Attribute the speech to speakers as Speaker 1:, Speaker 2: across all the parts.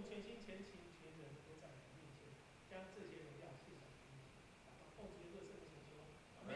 Speaker 1: 全心全情全人都在你面前，将这些荣耀献上给你，然后奉主耶稣的圣名求。阿门。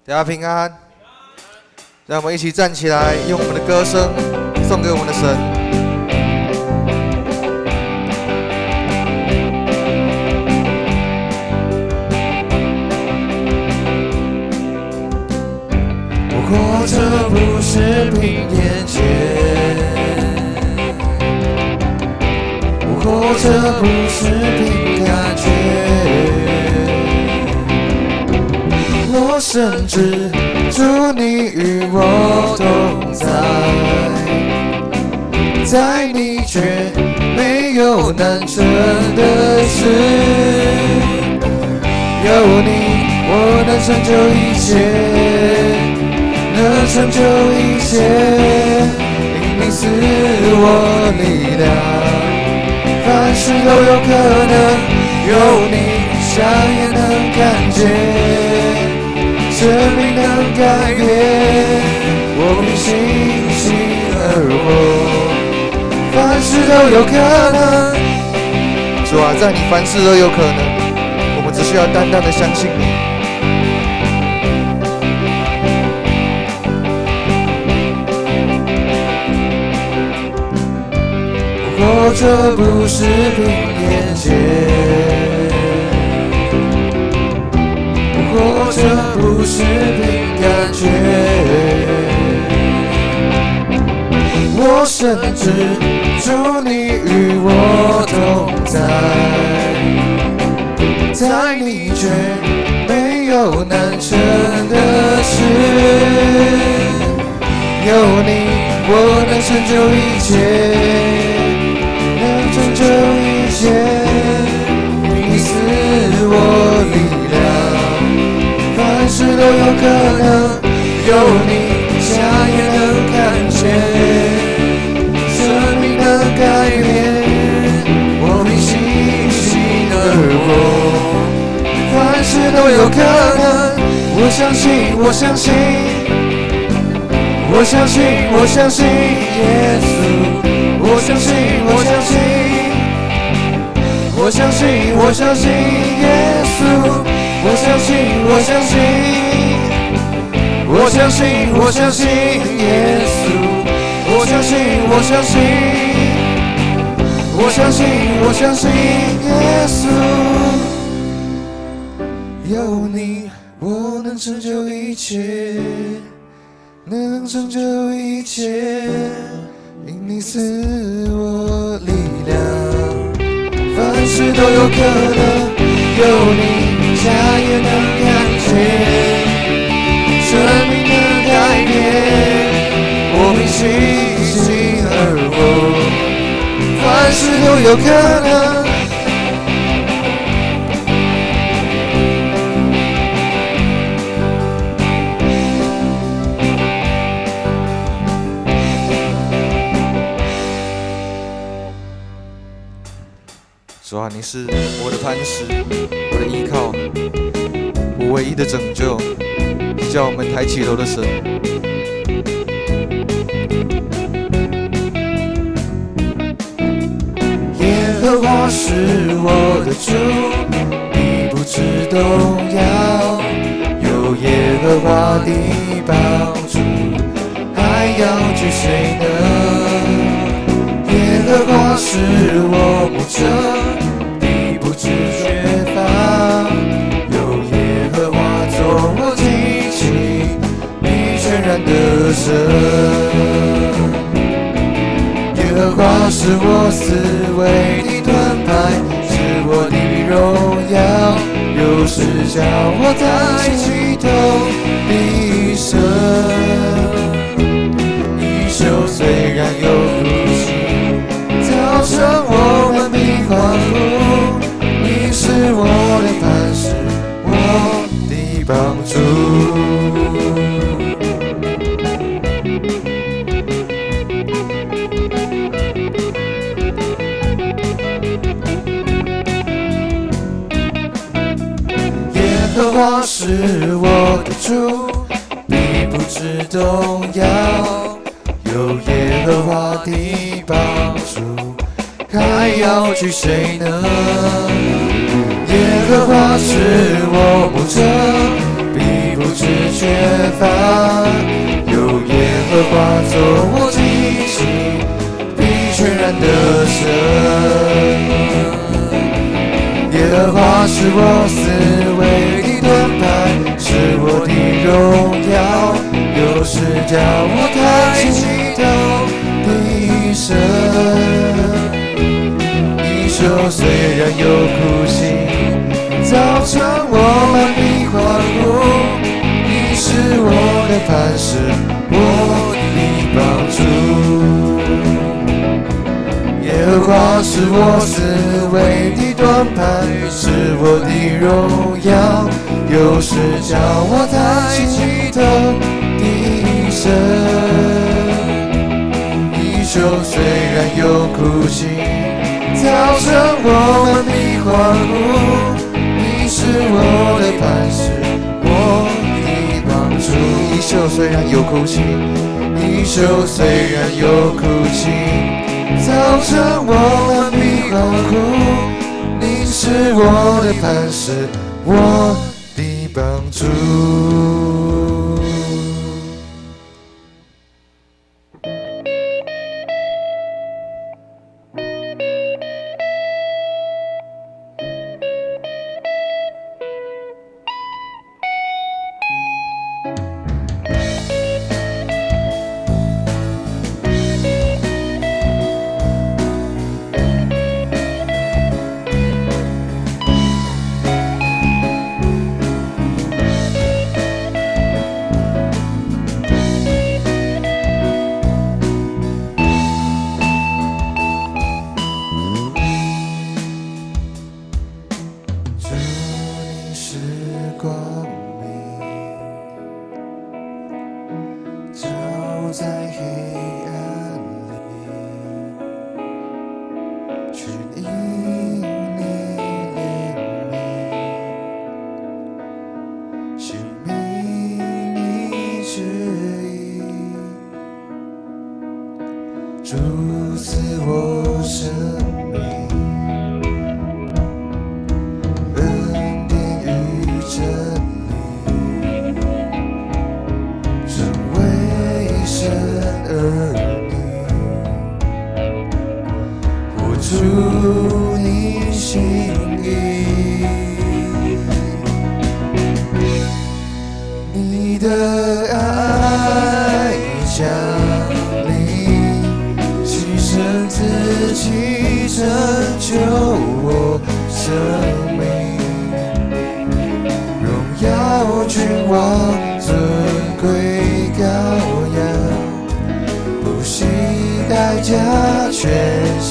Speaker 2: 大家平安，让我们一起站起来，用我们的歌声送给我们的神。我活着不是凭眼见，我活着不是凭感觉。我深知主你与我同在，在你却没有难成的事，有你我能成就一切，能成就一切，因你赐我力量，凡事都有可能，有你瞎也能看见，生命能改变，我凭信心而活，凡事都有可能。主啊，在你凡事都有可能，我们只需要单单的相信你。我活着不是凭眼见，活着不是凭感觉，我深知主你与我同在，在你却没有难成的事，有你我能成就一切，能成就一切，你赐我力量，凡事都有可能，有你瞎也能看见，生命能改变，我凭信心而活，凡事都有可能，我相信，我相信，我相信，我相信耶稣，我相信，我相信，我相信，我相信耶稣。我相信，我相信，我相信，我相信耶稣。我相信，我相信，我相信，我相信耶稣。有你，我能成就一切，能成就一切，因你赐我力量，凡事都有可能，有你。瞎也能看见，生命能改变，我凭信心而活，凡事都有可能。主啊，你是我的磐石，我的依靠，我唯一的拯救，叫我们抬起头的神。耶和华是我的主，必不致动摇，有耶和华的帮助，还要惧谁呢？耶和华是我牧者，必不致缺乏，有耶和华做我旌旗，必全然得胜。耶和华是我思维的盾牌，是我的荣耀，有有时叫我抬起头低声，衣袖虽然有哭泣，早晨我们必欢呼，你是我的磐石，我的帮助。耶和华是我的主，必不致动摇。有耶和华的帮助，还要惧谁呢？耶和华是我牧者，必不致缺乏。有耶和华做我的旗，必全然得胜。耶和华是我思维的盾牌，是我的荣耀，有时叫我抬起头低声。衣袖虽然有哭泣，早晨我们必欢呼，你是我的磐石，我的帮助。耶和华是我思维的盾牌，是我的荣耀，有时叫我抬起头低声。衣袖虽然有哭泣，早晨我们必欢呼，你是我的磐石，我的帮助。衣袖虽然有哭泣，衣袖虽然有哭泣，早晨我们必欢呼，你是我的磐石，我的帮助。在黑暗里，却因你怜悯，是命你旨意，主赐我生命，恩典与真理，成为神儿女，活出你心意。你的爱降临，牺牲自己拯救我生命，荣耀君王尊贵羔羊，不惜代价全献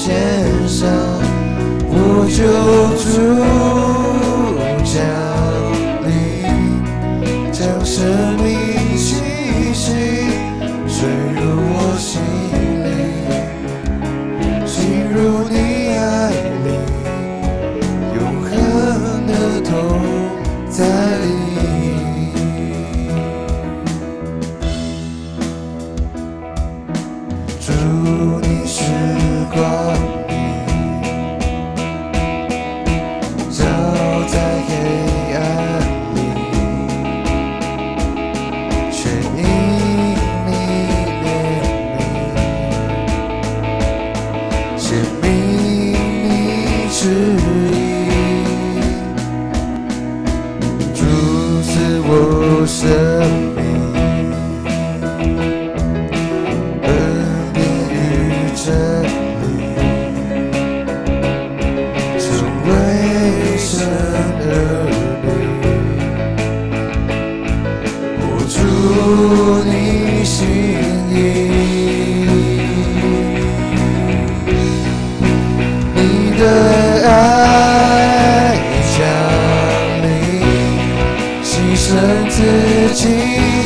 Speaker 2: 上，我救主降临，将生命气息水入我心里，进入你爱里，永恒的同在里。主，你是光明，照在黑暗里，却因你怜悯，显明你旨意，主赐我生命。真理，成为神儿女，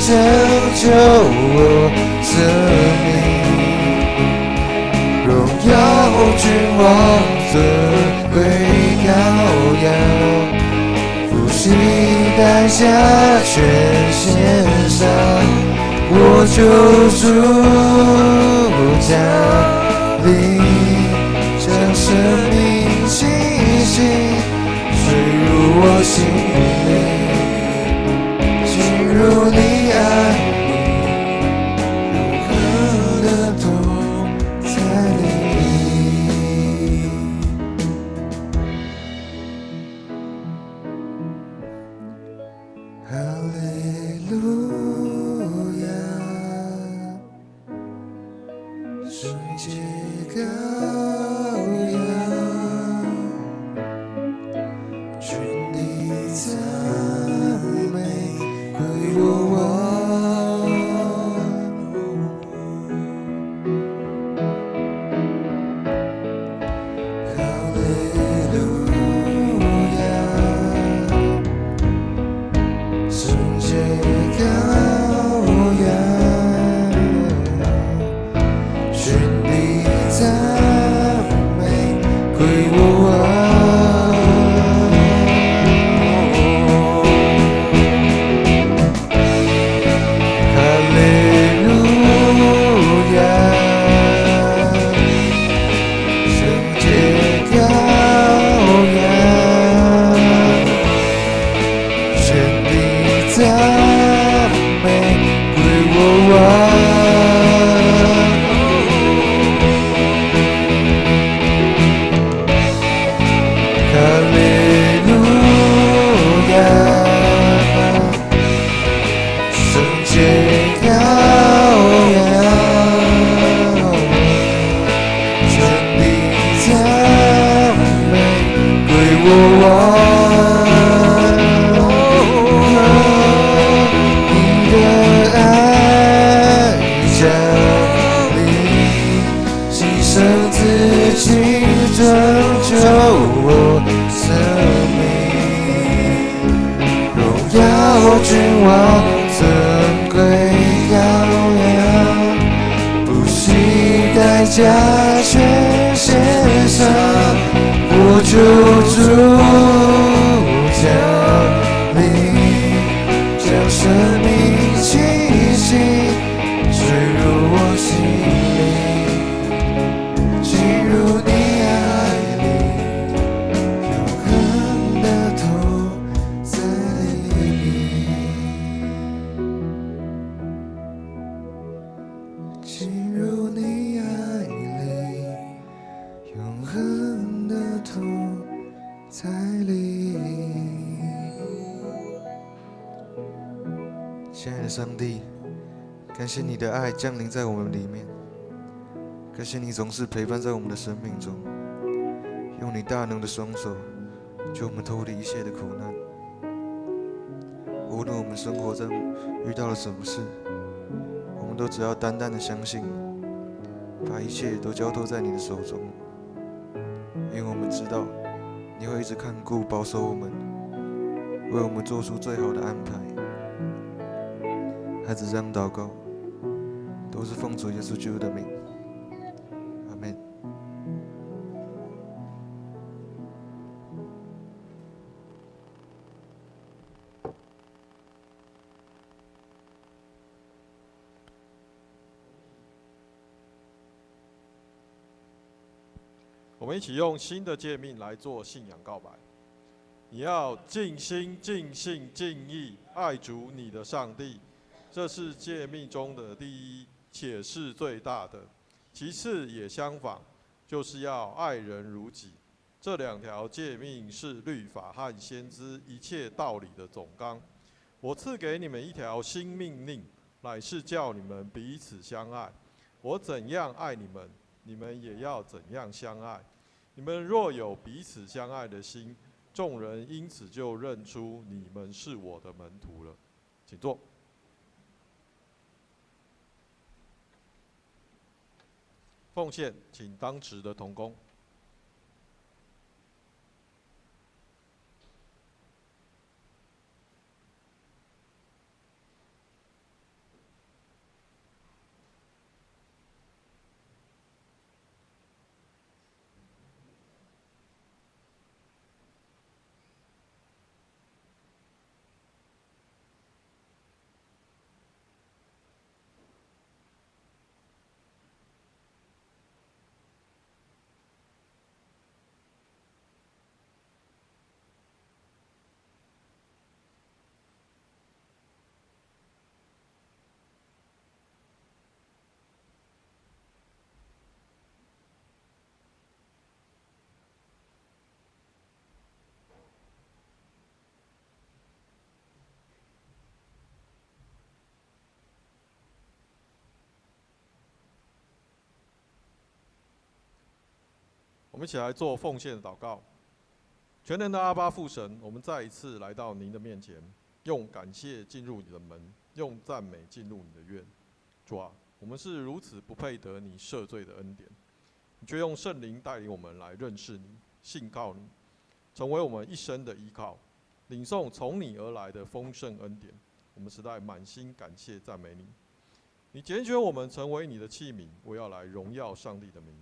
Speaker 2: 拯救我生命。荣耀君王尊贵羔羊，付出代价全献上，我救主降临，将生命气息吹入我心里，进入你爱里，永恒的同在里。哈利路亚，圣洁羔羊，全地赞美归我王。哈利路亚，圣洁羔羊，全地赞美归我王。哈利路亚，圣洁羔羊，全地赞美归我王。哈利路亚，圣洁羔羊，全地赞美归我王。你的爱降临，牺牲自己拯救我生命。荣耀君王尊贵羔羊，不惜代价全献上，我救主降临，将生命气息吹入我心里，进入你爱里，永恒的同在里。进入你爱里，永恒的同在里。亲爱的上帝，感谢你的爱降临在我们里面，感谢你总是陪伴在我们的生命中，用你大能的双手救我们脱离一切的苦难。无论我们生活中遇到了什么事，我们都只要单单的相信，把一切都交托在你的手中，因为我们知道你会一直看顾保守我们，为我们做出最好的安排。孩子这样祷告，都是奉主耶稣基督的名，阿们。
Speaker 3: 我们一起用新的诫命来做信仰告白。你要尽心、尽性、尽意爱主你的上帝，这是诫命中的第一，且是最大的。其次也相仿，就是要爱人如己。这两条诫命是律法和先知一切道理的总纲。我赐给你们一条新命令，乃是叫你们彼此相爱。我怎样爱你们，你们也要怎样相爱。你们若有彼此相爱的心，众人因此就认出你们是我的门徒了。请坐。奉献，请当值的同工。我们一起来做奉献的祷告。全能的阿爸父神，我们再一次来到您的面前，用感谢进入你的门，用赞美进入你的院。主啊，我们是如此不配得你赦罪的恩典，你却用圣灵带领我们来认识你、信靠你，成为我们一生的依靠，领受从你而来的丰盛恩典。我们实在满心感谢赞美你。你拣选我们成为你的器皿，我要来荣耀上帝的名，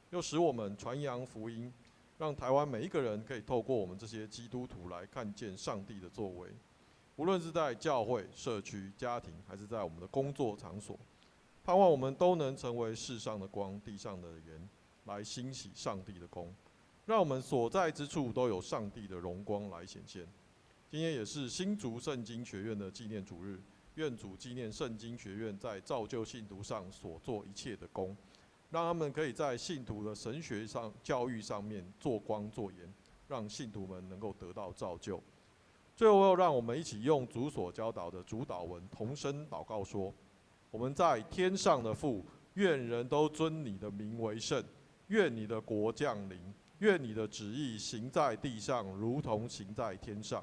Speaker 3: 又使我们传扬福音，让台湾每一个人可以透过我们这些基督徒来看见上帝的作为。无论是在教会、社区、家庭，还是在我们的工作场所，盼望我们都能成为世上的光、地上的盐，来兴起上帝的功，让我们所在之处都有上帝的荣光来显现。今天也是新竹圣经学院的纪念主日，愿主纪念圣经学院在造就信徒上所做一切的功，让他们可以在信徒的神学上、教育上面做光做盐，让信徒们能够得到造就。最后，让我们一起用主所教导的主祷文同声祷告说：我们在天上的父，愿人都尊你的名为圣，愿你的国降临，愿你的旨意行在地上，如同行在天上。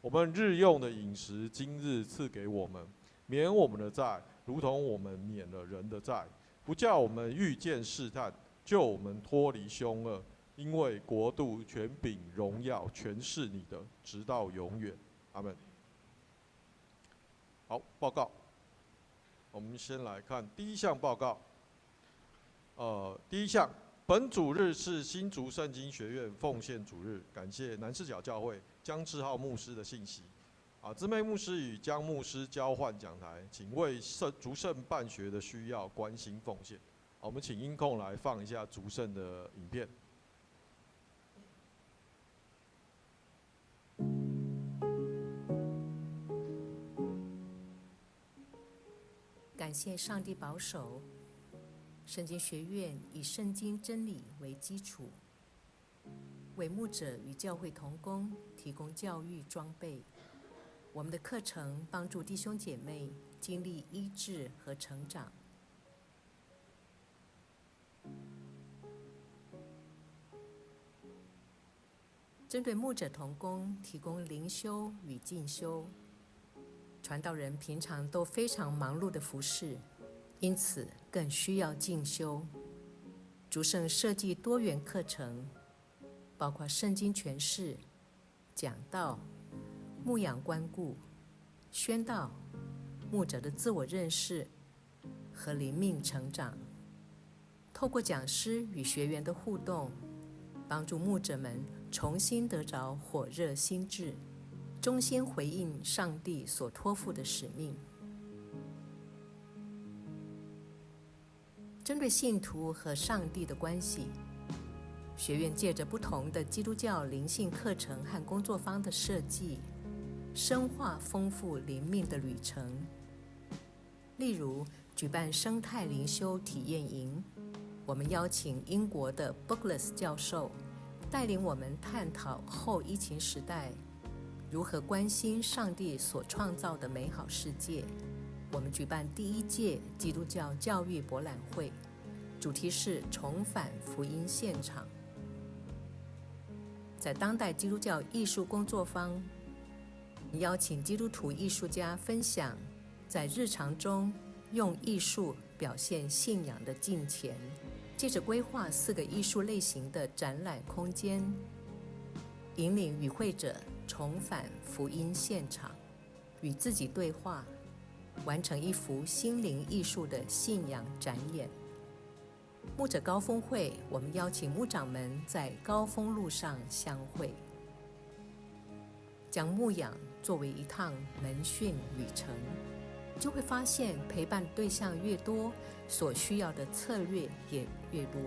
Speaker 3: 我们日用的饮食，今日赐给我们，免我们的债，如同我们免了人的债，不叫我们遇见试探，救我们脱离凶恶。因为国度、权柄、荣耀，全是你的，直到永远。阿们。好，报告。我们先来看第一项报告。第一项，本主日是新竹圣经学院奉献主日，感谢南势角教会江志浩牧师的信息。姊妹牧师与江牧师交换讲台，请为竹圣办学的需要关心奉献。我们请音控来放一下竹圣的影片。
Speaker 4: 感谢上帝保守，圣经学院以圣经真理为基础，为牧者与教会同工提供教育装备。我们的课程帮助弟兄姐妹经历医治和成长。针对牧者同工提供灵修与进修。传道人平常都非常忙碌的服事，因此更需要进修。竹圣设计多元课程，包括圣经诠释、讲道、牧养关顾、宣道、牧者的自我认识和灵命成长。透过讲师与学员的互动，帮助牧者们重新得着火热心志，忠心回应上帝所托付的使命。针对信徒和上帝的关系，学院借着不同的基督教灵性课程和工作坊的设计，深化丰富灵命的旅程。例如，举办生态灵修体验营，我们邀请英国的 Bookless 教授带领我们探讨后疫情时代如何关心上帝所创造的美好世界。我们举办第1届基督教教育博览会，主题是重返福音现场。在当代基督教艺术工作坊，邀请基督徒艺术家分享在日常中用艺术表现信仰的敬虔，借着规划4个艺术类型的展览空间，引领与会者重返福音现场，与自己对话，完成一幅心灵艺术的信仰展演。牧者高峰会，我们邀请牧长们在高峰路上相会，将牧养作为一趟门训旅程，就会发现陪伴对象越多，所需要的策略也越多。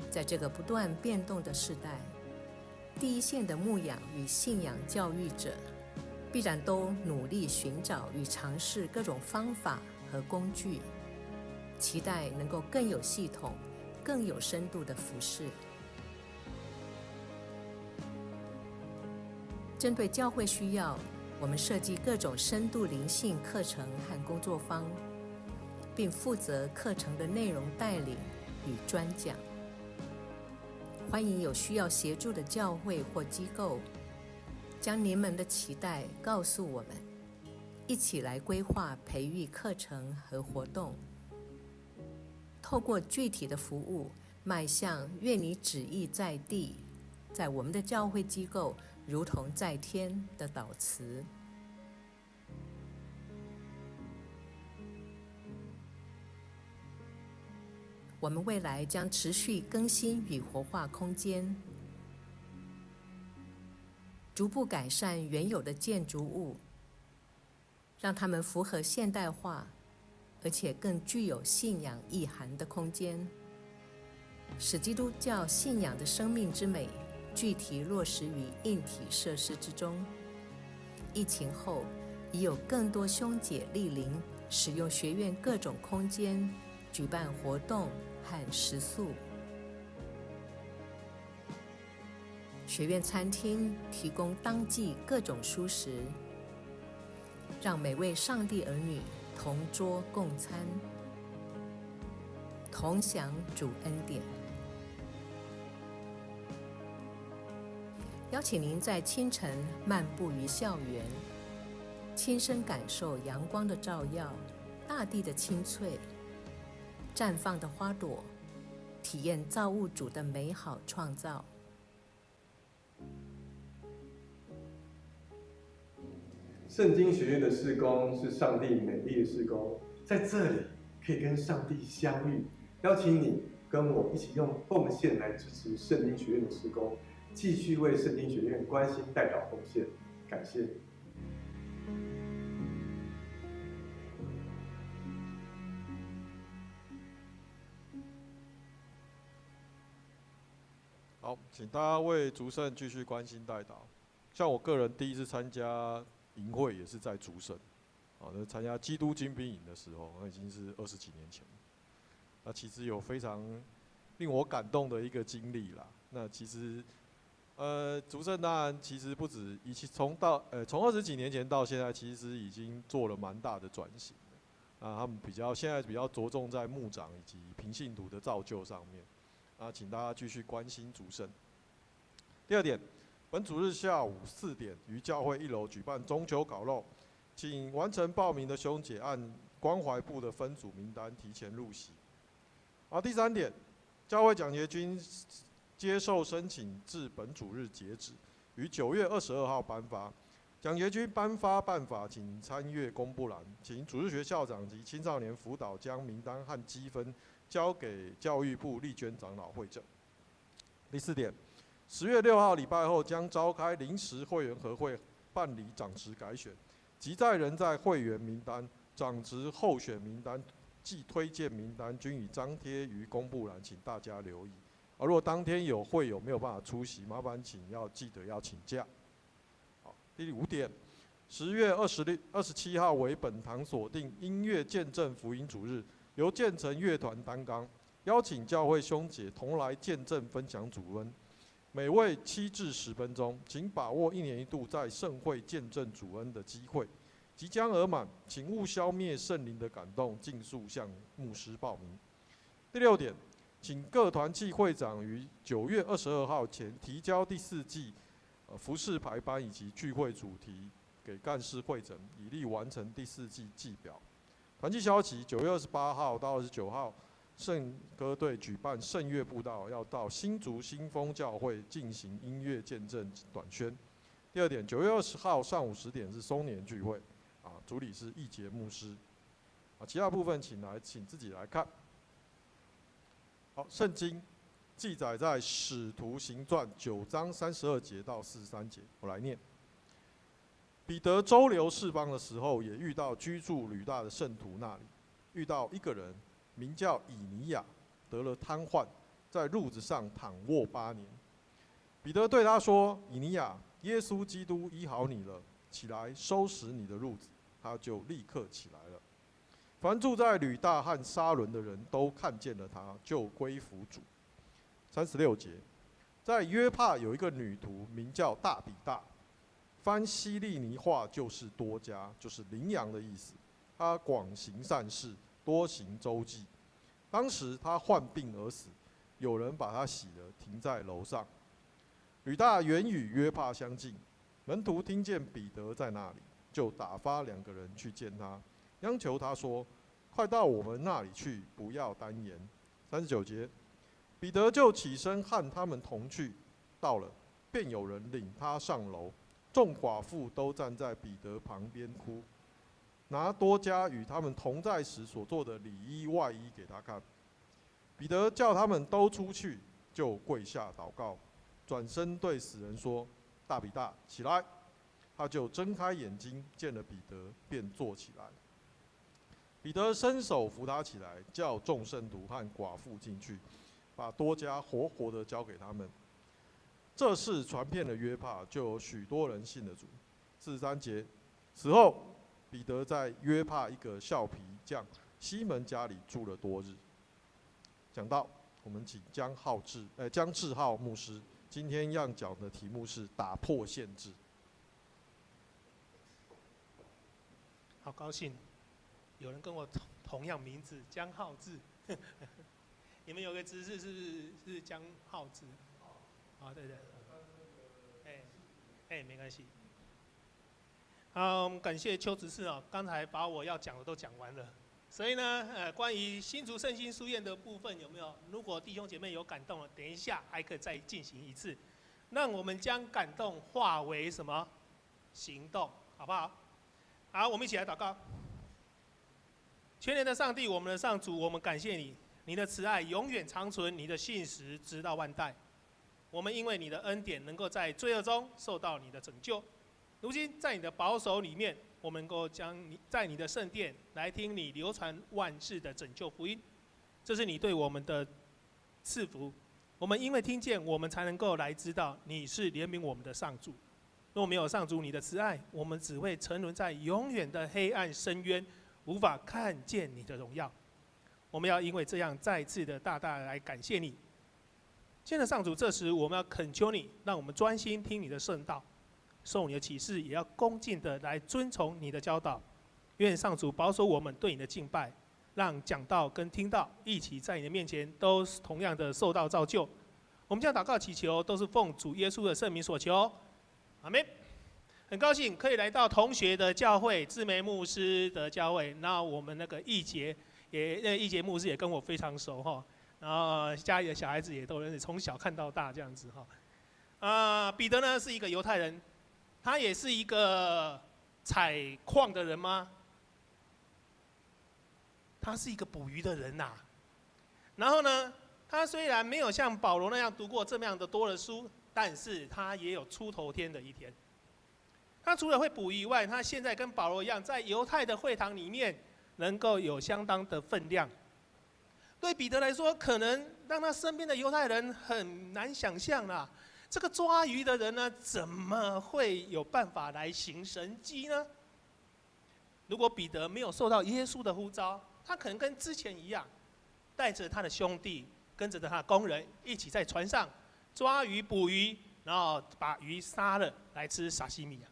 Speaker 4: 在这个不断变动的时代，第一线的牧养与信仰教育者必然都努力寻找与尝试各种方法和工具，期待能够更有系统、更有深度的服事。针对教会需要，我们设计各种深度灵性课程和工作坊，并负责课程的内容带领与专讲。欢迎有需要协助的教会或机构，将您们的期待告诉我们，一起来规划培育课程和活动，透过具体的服务，迈向愿你旨意在地，在我们的教会机构如同在天的祷词。我们未来将持续更新与活化空间，逐步改善原有的建筑物，让它们符合现代化，而且更具有信仰意涵的空间，使基督教信仰的生命之美具体落实于硬体设施之中。疫情后，已有更多兄姐莅临，使用学院各种空间举办活动和食宿。学院餐厅提供当季各种蔬食，让每位上帝儿女同桌共餐，同享主恩典。邀请您在清晨漫步于校园，亲身感受阳光的照耀，大地的青翠，绽放的花朵，体验造物主的美好创造。
Speaker 5: 圣经学院的事工是上帝美丽的事工，在这里可以跟上帝相遇。邀请你跟我一起用奉献来支持圣经学院的事工，继续为圣经学院关心代祷奉献。感谢。
Speaker 3: 好，请大家为竹圣继续关心代祷。像我个人第一次参加营会也是在竹圣，那参加基督精兵营的时候，那已经是20几年前。那其实有非常令我感动的一个经历啦。那其实，竹圣当然其实不止从20几年前到现在，其实已经做了蛮大的转型了。他们现在比较着重在牧长以及平信徒的造就上面。请大家继续关心竹圣。第二点，本主日下午4点于教会1楼举办中秋烤肉，请完成报名的兄姐按关怀部的分组名单提前入席。第三点，教会奖学金接受申请至本主日截止，于9月22号颁发。奖学金颁发办法请参阅公布栏，请主日学校长及青少年辅导将名单和积分交给教育部丽娟长老会诊。第4点，10月6号礼拜后将召开临时会员合会办理长职改选，即在人在会员名单、长职候选名单暨推荐名单均已张贴于公布栏，请大家留意。如果当天有会友没有办法出席，麻烦记得要请假。好，第5点，10月27号为本堂锁定音乐见证福音主日，由建成乐团担纲，邀请教会兄姐同来见证分享主恩，每位7至10分钟，请把握1年1度在盛会见证主恩的机会。即将额满，请勿消灭圣灵的感动，尽速向牧师报名。第6点，请各团契会长于9月22号前提交第4季服事排班以及聚会主题给干事会诊，以力完成第4季季表。团契消息：9月28号到29号，圣歌队举办圣乐布道，要到新竹新丰教会进行音乐见证短宣。第2点，9月20号上午10点是松年聚会，主理是义杰牧师。其他部分请自己来看。好，圣经记载在《使徒行传》9章32节到43节，我来念。彼得周流四方的时候，也遇到居住吕大的圣徒那里，遇到一个人名叫以尼亚，得了瘫痪，在褥子上躺卧8年。彼得对他说：“以尼亚，耶稣基督医好你了，起来收拾你的褥子。”他就立刻起来了。凡住在吕大和沙伦的人都看见了他，就归服主。36节，在约帕有一个女徒，名叫大比大，翻希利尼话就是多加，就是羚羊的意思。她广行善事，多行周济。当时她患病而死，有人把他洗了，停在楼上。吕大原与约帕相近，门徒听见彼得在那里，就打发2个人去见他，央求他说：“快到我们那里去，不要单言。”39节，彼得就起身和他们同去，到了，便有人领他上楼，众寡妇都站在彼得旁边哭，拿多加与他们同在时所做的里衣外衣给他看。彼得叫他们都出去，就跪下祷告，转身对死人说：“大比大，起来！”他就睁开眼睛，见了彼得，便坐起来。彼得伸手扶他起来，叫众圣徒和寡妇进去，把多加活活的交给他们。这事传遍了约帕，就有许多人信了主。43节，此后彼得在约帕一个橡皮匠西门家里住了多日。讲到，我们请江志浩牧师今天要讲的题目是打破限制。
Speaker 1: 好高兴，有人跟我同样名字江浩志。你们有个执事是江浩志，啊，对对，没关系。好，我们感谢邱执事哦，刚才把我要讲的都讲完了。所以呢，关于新竹圣心书院的部分有没有？如果弟兄姐妹有感动了，等一下还可以再进行一次，让我们将感动化为什么行动，好不好？好，我们一起来祷告。全能的上帝，我们的上主，我们感谢你，你的慈爱永远长存，你的信实直到万代。我们因为你的恩典，能够在罪恶中受到你的拯救。如今在你的保守里面，我们能够在你的圣殿来听你流传万世的拯救福音，这是你对我们的赐福。我们因为听见，我们才能够来知道你是怜悯我们的上主。若没有上主你的慈爱，我们只会沉沦在永远的黑暗深渊，无法看见你的荣耀。我们要因为这样再次的大大来感谢你。亲爱的上主，这时我们要恳求你，让我们专心听你的圣道，受你的启示，也要恭敬的来遵从你的教导。愿上主保守我们对你的敬拜，让讲道跟听道一起在你的面前都同样的受到造就。我们将祷告祈求，都是奉主耶稣的圣名所求。阿们。很高兴可以来到同学的教会，志梅牧师的教会。那我们那个义杰牧师也跟我非常熟哈，然后家里的小孩子也都认识，从小看到大这样子哈。彼得呢是一个犹太人，他也是一个采矿的人吗？他是一个捕鱼的人呐。然后呢，他虽然没有像保罗那样读过这么样的多的书，但是他也有出头天的一天。他除了会捕鱼以外，他现在跟保罗一样，在犹太的会堂里面能够有相当的分量。对彼得来说，可能让他身边的犹太人很难想象啦。这个抓鱼的人呢，怎么会有办法来行神迹呢？如果彼得没有受到耶稣的呼召，他可能跟之前一样，带着他的兄弟，跟着他的工人一起在船上抓鱼捕鱼，然后把鱼杀了来吃沙西米啊。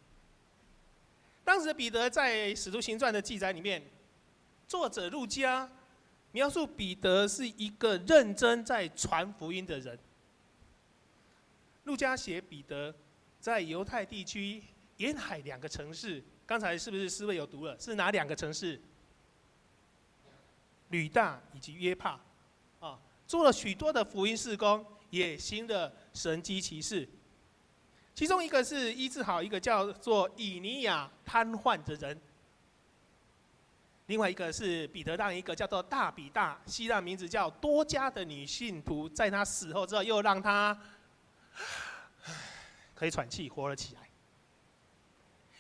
Speaker 1: 当时的彼得在《使徒行传》的记载里面，作者路加描述彼得是一个认真在传福音的人。路加写彼得在犹太地区沿海2个城市，刚才是不是思维有读了？是哪2个城市？吕大以及约帕，做了许多的福音事工，也行了神迹奇事。其中一个是医治好一个叫做以尼亚瘫痪的人，另外一个是彼得让一个叫做大比大，希腊名字叫多加的女信徒，在他死后之后，又让他可以喘气，活了起来，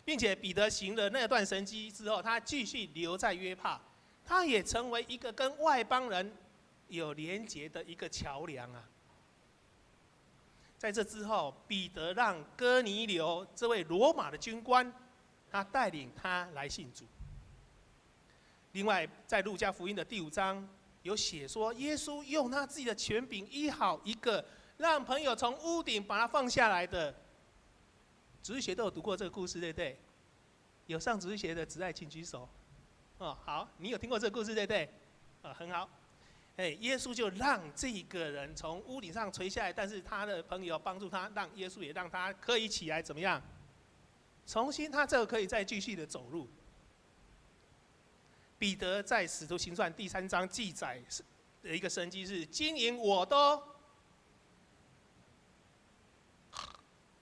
Speaker 1: 并且彼得行了那段神迹之后，他继续留在约帕，他也成为一个跟外邦人有连结的一个桥梁啊。在这之后，彼得让哥尼流这位罗马的军官，他带领他来信主。另外，在路加福音的第5章有写说，耶稣用他自己的权柄医好一个让朋友从屋顶把他放下来的。主日学都有读过这个故事，对不对？有上主日学的只爱请举手。好，你有听过这个故事，对不对？很好。耶稣就让这个人从屋顶上垂下来，但是他的朋友帮助他，让耶稣也让他可以起来，怎么样？重新他这个可以再继续的走路。彼得在《使徒行传》第3章记载的一个神迹是：金银我都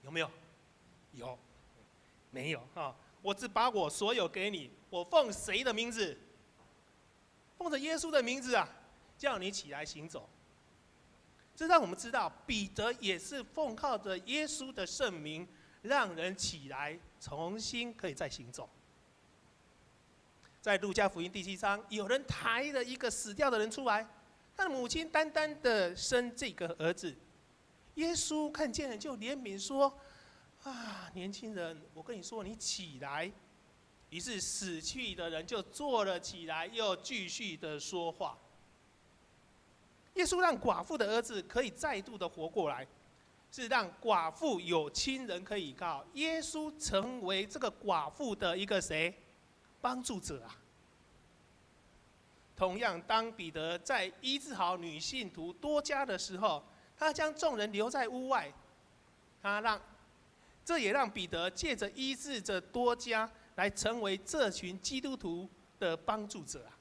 Speaker 1: 有没有？有，没有啊？我只把我所有给你，我奉谁的名字？奉着耶稣的名字啊，叫你起来行走。这让我们知道，彼得也是奉靠着耶稣的圣名，让人起来，重新可以再行走。在路加福音第7章，有人抬了一个死掉的人出来，他的母亲单单的生这个儿子。耶稣看见了就怜悯说：“啊，年轻人，我跟你说，你起来。”于是死去的人就坐了起来，又继续的说话。耶稣让寡妇的儿子可以再度的活过来，是让寡妇有亲人可以依靠。耶稣成为这个寡妇的一个谁？帮助者啊。同样，当彼得在医治好女信徒多加的时候，他将众人留在屋外，这也让彼得借着医治着多加，来成为这群基督徒的帮助者啊。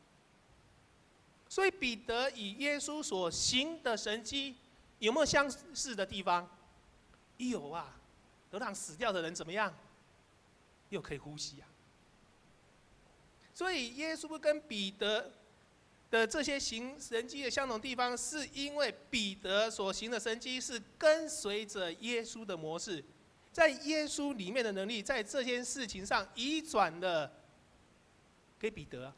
Speaker 1: 所以彼得与耶稣所行的神迹有没有相似的地方？有啊，都让死掉的人怎么样？又可以呼吸啊。所以耶稣跟彼得的这些行神迹的相同地方，是因为彼得所行的神迹是跟随着耶稣的模式，在耶稣里面的能力，在这件事情上移转了给彼得。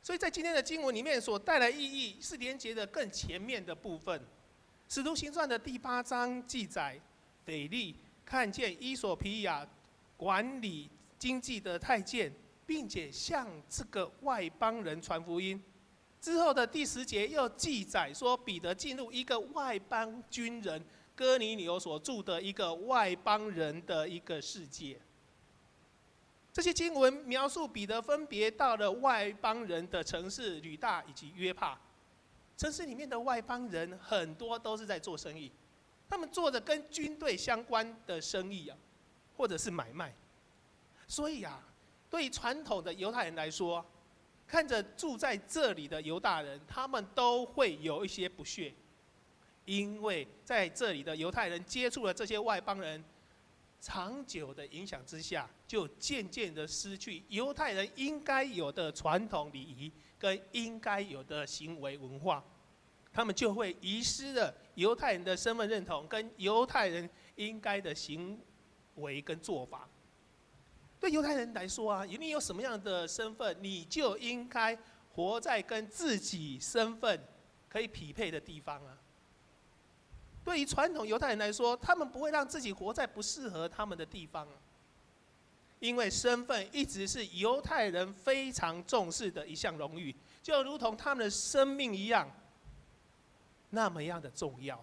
Speaker 1: 所以在今天的经文里面所带来意义，是连结的更前面的部分。使徒行传的第8章记载，腓利看见伊索比亚管理经济的太监，并且向这个外邦人传福音。之后的第10节又记载说，彼得进入一个外邦军人哥尼流所住的一个外邦人的一个世界。这些经文描述彼得分别到了外邦人的城市吕大以及约帕。城市里面的外邦人很多都是在做生意，他们做着跟军队相关的生意啊，或者是买卖。所以啊，对于传统的犹太人来说，看着住在这里的犹大人，他们都会有一些不屑，因为在这里的犹太人接触了这些外邦人，长久的影响之下，就渐渐的失去犹太人应该有的传统礼仪跟应该有的行为文化，他们就会遗失了犹太人的身份认同跟犹太人应该的行为跟做法。对犹太人来说啊，你有什么样的身份，你就应该活在跟自己身份可以匹配的地方啊。对于传统犹太人来说，他们不会让自己活在不适合他们的地方啊，因为身份一直是犹太人非常重视的一项荣誉，就如同他们的生命一样，那么样的重要。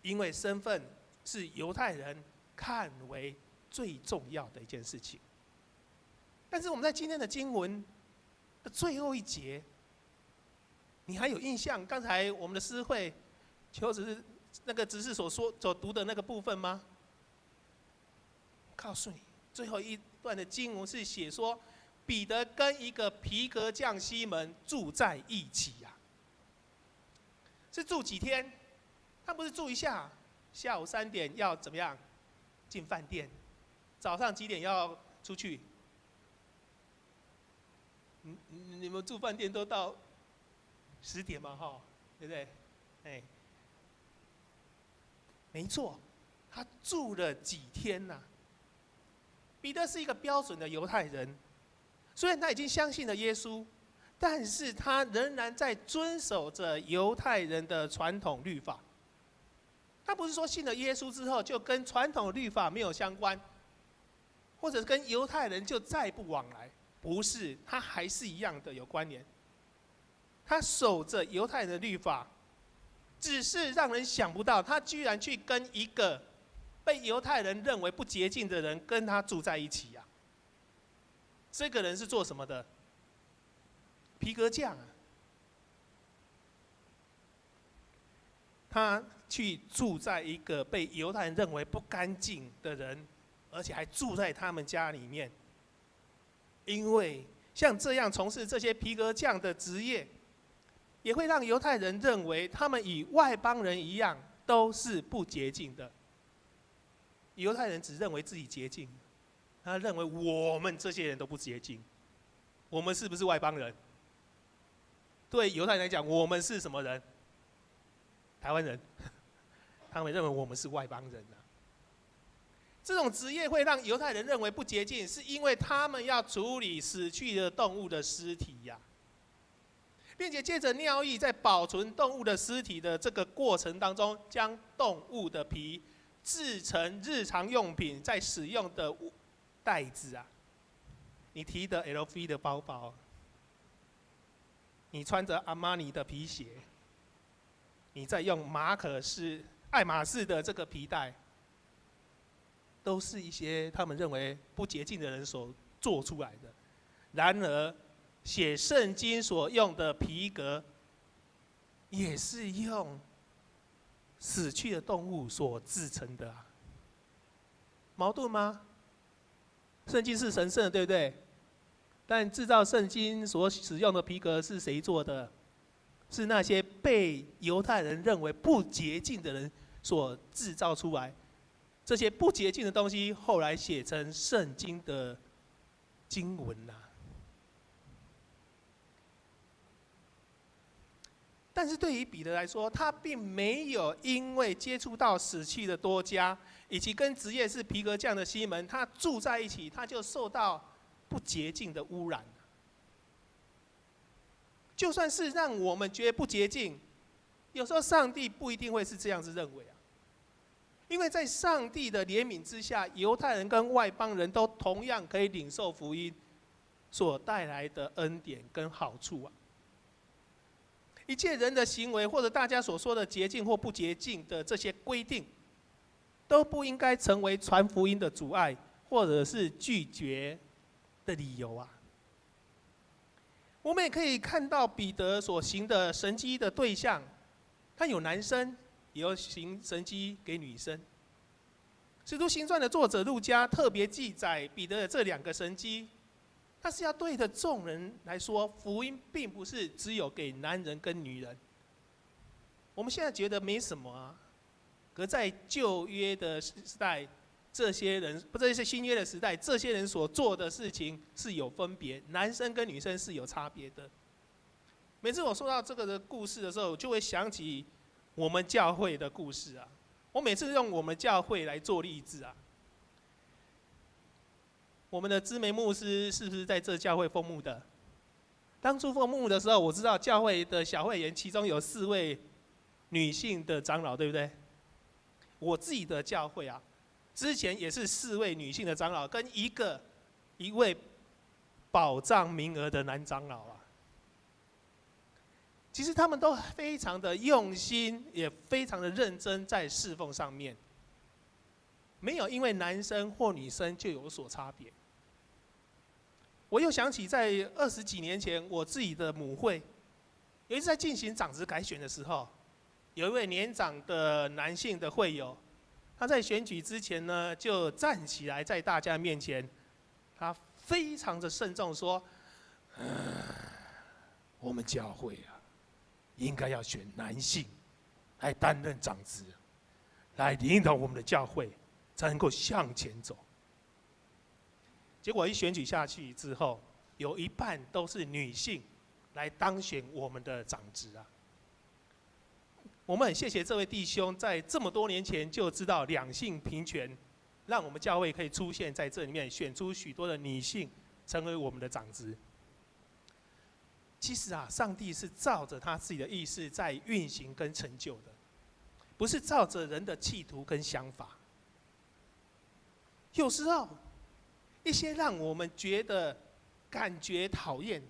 Speaker 1: 因为身份是犹太人看为最重要的一件事情。但是我们在今天的经文的最后一节，你还有印象刚才我们的诗会求职那个执事所读的那个部分吗？告诉你，最后一段的经文是写说，彼得跟一个皮革匠西门住在一起呀。是住几天？他不是住一下，下午3点要怎么样进饭店，早上几点要出去？你们住饭店都到10点嘛，哈，对不对？哎，没错，他住了几天呐？彼得是一个标准的犹太人，虽然他已经相信了耶稣，但是他仍然在遵守着犹太人的传统律法。他不是说信了耶稣之后就跟传统律法没有相关，或者跟犹太人就再不往来，不是，他还是一样的有关联。他守着犹太人的律法，只是让人想不到，他居然去跟一个被犹太人认为不洁净的人跟他住在一起呀。这个人是做什么的？皮革匠啊，他去住在一个被犹太人认为不干净的人，而且还住在他们家里面。因为像这样从事这些皮革匠的职业，也会让犹太人认为他们与外邦人一样都是不洁净的。犹太人只认为自己洁净，他认为我们这些人都不洁净，我们是不是外邦人？对犹太人来讲，我们是什么人？台湾人，他们认为我们是外邦人啊。这种职业会让犹太人认为不洁净，是因为他们要处理死去的动物的尸体呀，并且借着尿液在保存动物的尸体的这个过程当中，将动物的皮制成日常用品在使用的袋子啊，你提的 LV 的包包，你穿着阿玛尼的皮鞋，你在用爱马仕的这个皮带，都是一些他们认为不洁净的人所做出来的。然而，写圣经所用的皮革，也是用死去的动物所制成的啊，矛盾吗？圣经是神圣的，对不对？但制造圣经所使用的皮革是谁做的？是那些被犹太人认为不洁净的人所制造出来。这些不洁净的东西后来写成圣经的经文啊。但是对于彼得来说，他并没有因为接触到死去的多加，以及跟职业是皮革匠的西门，他住在一起，他就受到不洁净的污染。就算是让我们觉得不洁净，有时候上帝不一定会是这样子认为啊。因为在上帝的怜悯之下，犹太人跟外邦人都同样可以领受福音所带来的恩典跟好处啊。一切人的行为，或者大家所说的洁净或不洁净的这些规定，都不应该成为传福音的阻碍，或者是拒绝的理由啊。我们也可以看到彼得所行的神迹的对象，他有男生，也有行神迹给女生。使徒行传的作者路加特别记载彼得的这两个神迹，他是要对着众人来说，福音并不是只有给男人跟女人。我们现在觉得没什么啊，可在旧约的时代，这些新约的时代，这些人所做的事情是有分别，男生跟女生是有差别的。每次我说到这个的故事的时候，就会想起我们教会的故事啊。我每次用我们教会来做例子啊。我们的知梅牧师是不是在这教会封牧的？当初封牧的时候，我知道教会的小会员其中有4位女性的长老，对不对？我自己的教会啊，之前也是4位女性的长老，跟一位保障名额的男长老啊。其实他们都非常的用心，也非常的认真在侍奉上面，没有因为男生或女生就有所差别。我又想起在20几年前，我自己的母会，有一次在进行长职改选的时候，有一位年长的男性的会友，他在选举之前呢，就站起来在大家面前，他非常的慎重说：“我们教会啊，应该要选男性来担任长职，来领导我们的教会，才能够向前走。”结果一选举下去之后，有一半都是女性来当选我们的长职啊。我们很谢谢这位弟兄在这么多年前就知道两性平权，让我们教会可以出现在这里面，选出许多的女性成为我们的长职。其实啊，上帝是照着他自己的意思在运行跟成就的，不是照着人的企图跟想法。有时候，一些让我们感觉讨厌，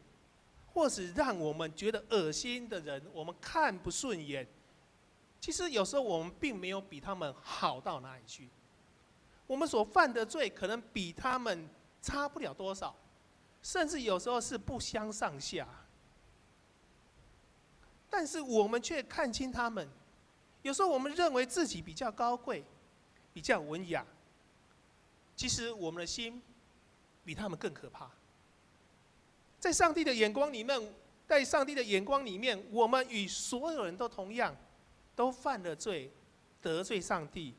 Speaker 1: 或是让我们觉得恶心的人，我们看不顺眼。其实有时候我们并没有比他们好到哪里去，我们所犯的罪可能比他们差不了多少，甚至有时候是不相上下。但是我们却看清他们。有时候我们认为自己比较高贵，比较文雅，其实我们的心比他们更可怕。在上帝的眼光里面，我们与所有人都同样，都犯了罪，得罪上帝，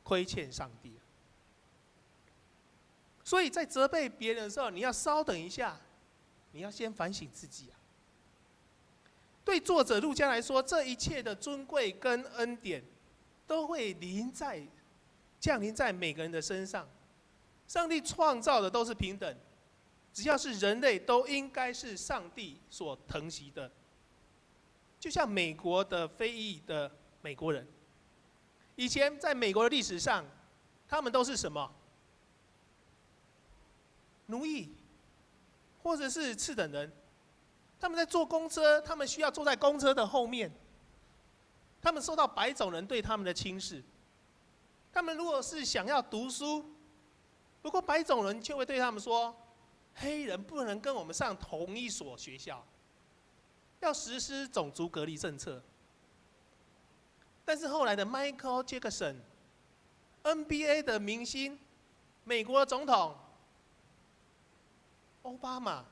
Speaker 1: 亏欠上帝。所以在责备别人的时候，你要稍等一下，你要先反省自己啊。对作者路加来说，这一切的尊贵跟恩典，都会降临在每个人的身上。上帝创造的都是平等，只要是人类，都应该是上帝所疼惜的。就像美国的非裔的美国人，以前在美国的历史上，他们都是什么？奴役，或者是次等人。他们在坐公车，他们需要坐在公车的后面。他们受到白种人对他们的轻视。他们如果是想要读书，不过白种人却会对他们说：“黑人不能跟我们上同一所学校，要实施种族隔离政策。”但是后来的 Michael Jackson、NBA 的明星、美国的总统奥巴马，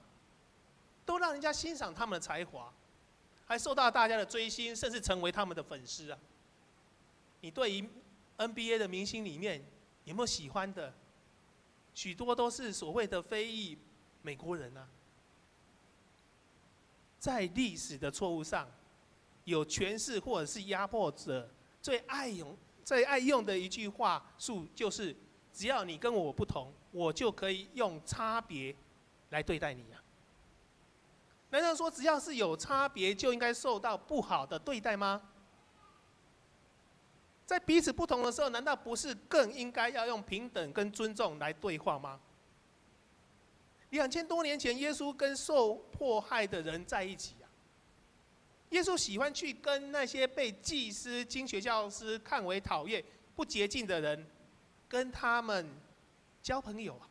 Speaker 1: 都让人家欣赏他们的才华，还受到大家的追星，甚至成为他们的粉丝啊。你对于 NBA 的明星里面有没有喜欢的？许多都是所谓的非裔美国人啊。在历史的错误上，有权势或者是压迫者最爱用的一句话术就是：只要你跟我不同，我就可以用差别来对待你啊。难道说只要是有差别就应该受到不好的对待吗？在彼此不同的时候，难道不是更应该要用平等跟尊重来对话吗？2000多年前，耶稣跟受迫害的人在一起啊。耶稣喜欢去跟那些被祭司、经学教师看为讨厌、不洁净的人，跟他们交朋友啊。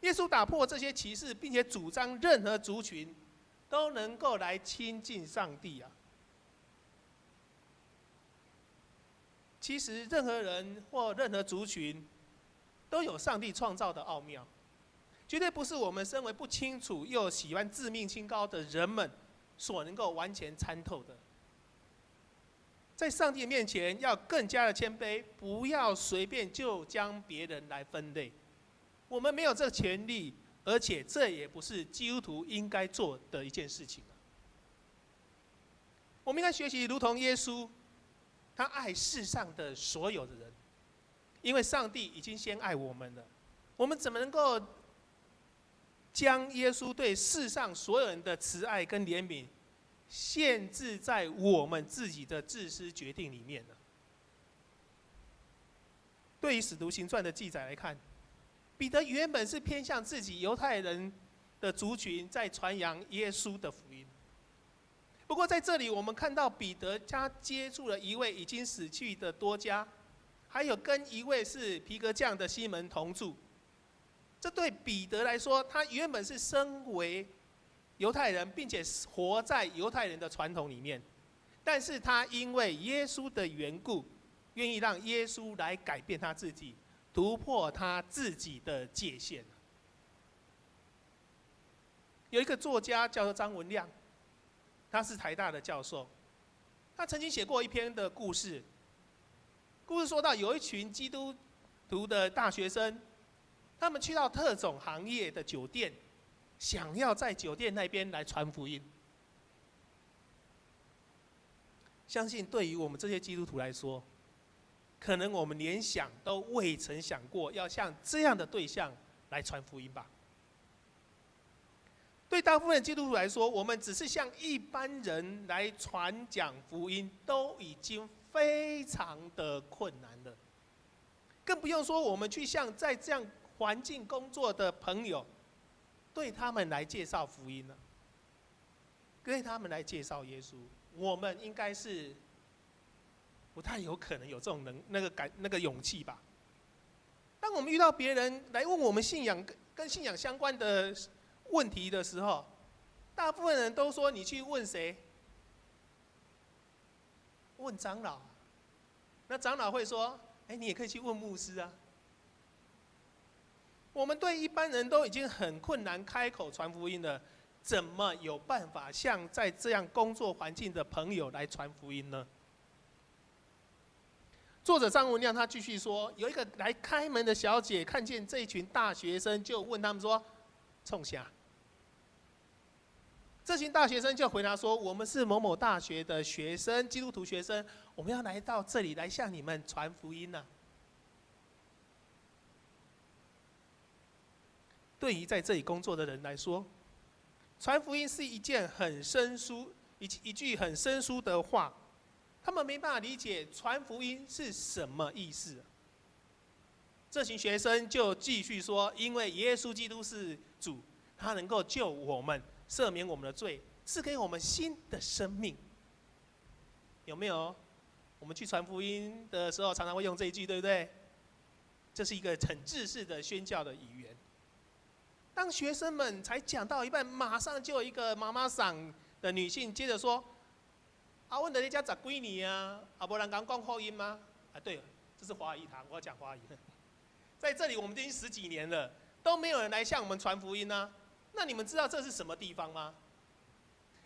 Speaker 1: 耶稣打破这些歧视，并且主张任何族群都能够来亲近上帝啊。其实任何人或任何族群都有上帝创造的奥妙，绝对不是我们身为不清楚又喜欢自命清高的人们所能够完全参透的。在上帝面前要更加的谦卑，不要随便就将别人来分类。我们没有这个权利，而且这也不是基督徒应该做的一件事情。我们应该学习如同耶稣，他爱世上的所有的人，因为上帝已经先爱我们了。我们怎么能够将耶稣对世上所有人的慈爱跟怜悯限制在我们自己的自私决定里面呢？对于使徒行传的记载来看，彼得原本是偏向自己犹太人的族群，在传扬耶稣的福音。不过在这里，我们看到彼得他接触了一位已经死去的多加，还有跟一位是皮革匠的西门同住。这对彼得来说，他原本是身为犹太人，并且活在犹太人的传统里面，但是他因为耶稣的缘故，愿意让耶稣来改变他自己，突破他自己的界限。有一个作家叫做张文亮，他是台大的教授，他曾经写过一篇的故事。故事说到有一群基督徒的大学生，他们去到特种行业的酒店，想要在酒店那边来传福音。相信对于我们这些基督徒来说，可能我们连想都未曾想过要向这样的对象来传福音吧。对大部分基督徒来说，我们只是向一般人来传讲福音，都已经非常的困难了，更不用说我们去向在这样环境工作的朋友，对他们来介绍福音了，对他们来介绍耶稣，我们应该是不太有可能有这种那个勇气吧。当我们遇到别人来问我们信仰跟信仰相关的问题的时候，大部分人都说你去问谁？问长老，那长老会说：“哎，你也可以去问牧师啊。”我们对一般人都已经很困难开口传福音了，怎么有办法向在这样工作环境的朋友来传福音呢？作者张文亮他继续说，有一个来开门的小姐看见这一群大学生，就问他们说：“冲啥？”这群大学生就回答说：“我们是某某大学的学生，基督徒学生，我们要来到这里来向你们传福音呢。”对于在这里工作的人来说，传福音是一件很生疏、一句很生疏的话，他们没办法理解传福音是什么意思。这群学生就继续说：“因为耶稣基督是主，他能够救我们，赦免我们的罪，赐给我们新的生命。”有没有？我们去传福音的时候，常常会用这一句，对不对？这是一个很制式的宣教的语言。当学生们才讲到一半，马上就有一个妈妈桑的女性接着说：“啊，问的你家十几年啊，啊，没人敢讲福音吗？”啊，对了，这是华语堂，我要讲华语。在这里我们已经10几年了，都没有人来向我们传福音啊。那你们知道这是什么地方吗？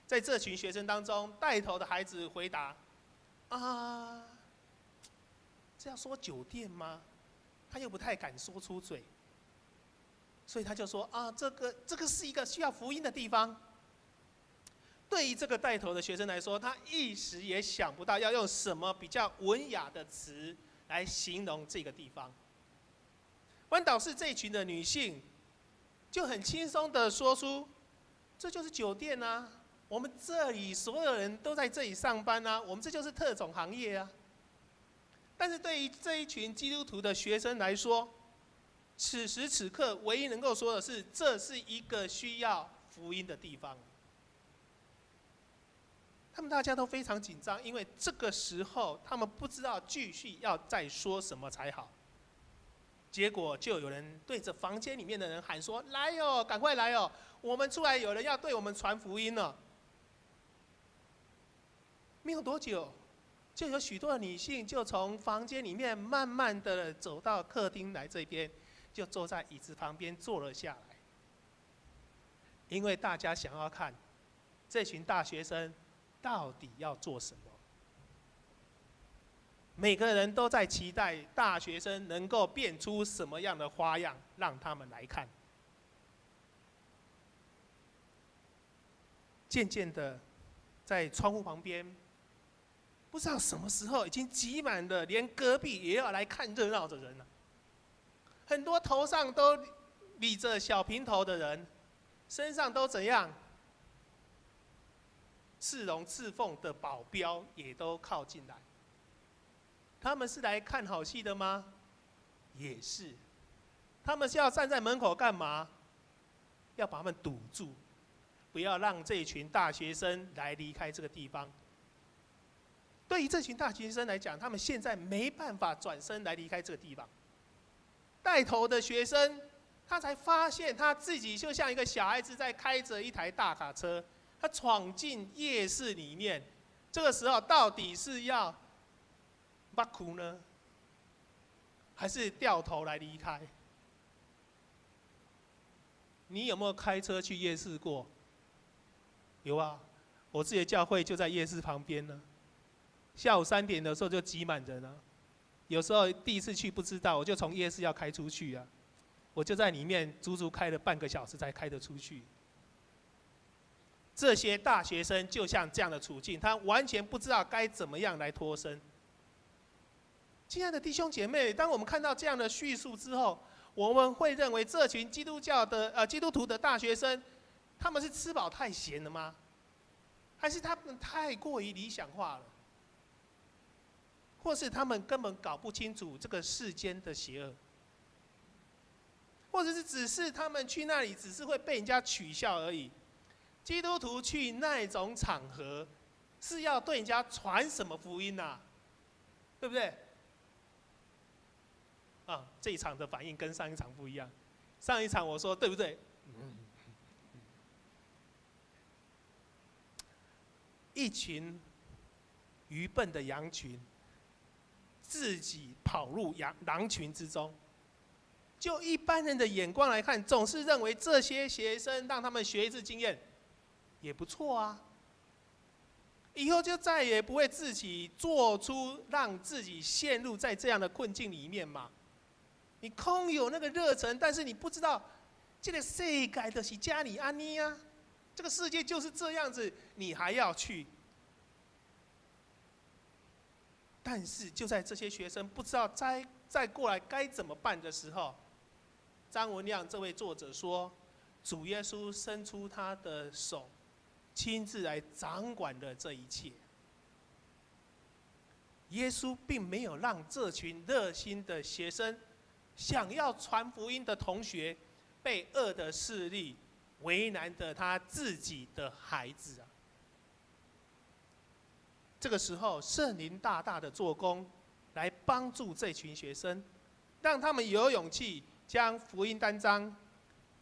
Speaker 1: 在这群学生当中，带头的孩子回答：“啊，这要说酒店吗？”他又不太敢说出嘴。所以他就说：“啊，这个是一个需要福音的地方。”对于这个带头的学生来说，他一时也想不到要用什么比较文雅的词来形容这个地方。反倒是这一群的女性，就很轻松的说出：“这就是酒店啊，我们这里所有人都在这里上班啊，我们这就是特种行业啊。”但是对于这一群基督徒的学生来说，此时此刻，唯一能够说的是，这是一个需要福音的地方。他们大家都非常紧张，因为这个时候他们不知道继续要再说什么才好。结果就有人对着房间里面的人喊说：“来哟，赶快来哟！我们出来，有人要对我们传福音了。”没有多久，就有许多的女性就从房间里面慢慢的走到客厅来这边。就坐在椅子旁边坐了下来，因为大家想要看这群大学生到底要做什么。每个人都在期待大学生能够变出什么样的花样，让他们来看。渐渐的，在窗户旁边，不知道什么时候已经挤满了连隔壁也要来看热闹的人了。很多头上都理着小平头的人，身上都怎样？刺龙刺凤的保镖也都靠近来。他们是来看好戏的吗？也是。他们是要站在门口干嘛？要把他们堵住，不要让这一群大学生来离开这个地方。对于这群大学生来讲，他们现在没办法转身来离开这个地方。带头的学生，他才发现他自己就像一个小孩子在开着一台大卡车，他闯进夜市里面。这个时候到底是要挖苦呢，还是掉头来离开？你有没有开车去夜市过？有啊，我自己的教会就在夜市旁边呢。下午3点的时候就挤满人了。有时候第一次去不知道，我就从夜市要开出去啊，我就在里面足足开了半个小时才开得出去。这些大学生就像这样的处境，他完全不知道该怎么样来脱身。亲爱的弟兄姐妹，当我们看到这样的叙述之后，我们会认为这群基督徒的大学生，他们是吃饱太闲了吗？还是他们太过于理想化了？或是他们根本搞不清楚这个世间的邪恶，或者是只是他们去那里只是会被人家取笑而已。基督徒去那种场合，是要对人家传什么福音啊？对不对？啊，这一场的反应跟上一场不一样。上一场我说对不对？一群愚笨的羊群，自己跑入狼群之中。就一般人的眼光来看，总是认为这些学生让他们学一次经验也不错啊，以后就再也不会自己做出让自己陷入在这样的困境里面嘛。你空有那个热忱，但是你不知道这个世界就是加你安妮啊，这个世界就是这样子，你还要去。但是就在这些学生不知道再过来该怎么办的时候，张文亮这位作者说，主耶稣伸出他的手，亲自来掌管了这一切。耶稣并没有让这群热心的学生、想要传福音的同学，被恶的势力为难的他自己的孩子啊。这个时候，圣灵大大的做工，来帮助这群学生，让他们有勇气将福音单张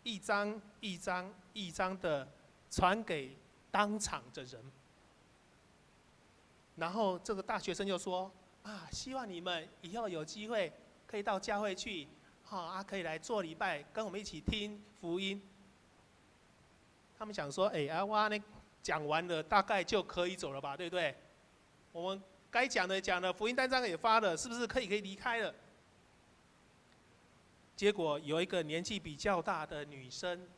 Speaker 1: 一张一张一张的传给当场的人。然后这个大学生就说：“啊，希望你们以后有机会可以到教会去，可以来做礼拜，跟我们一起听福音。”他们想说：“我那讲完了，大概就可以走了吧，对不对？我们该讲的讲了，福音单张也发了，是不是可以离开了？”结果有一个年纪比较大的女生，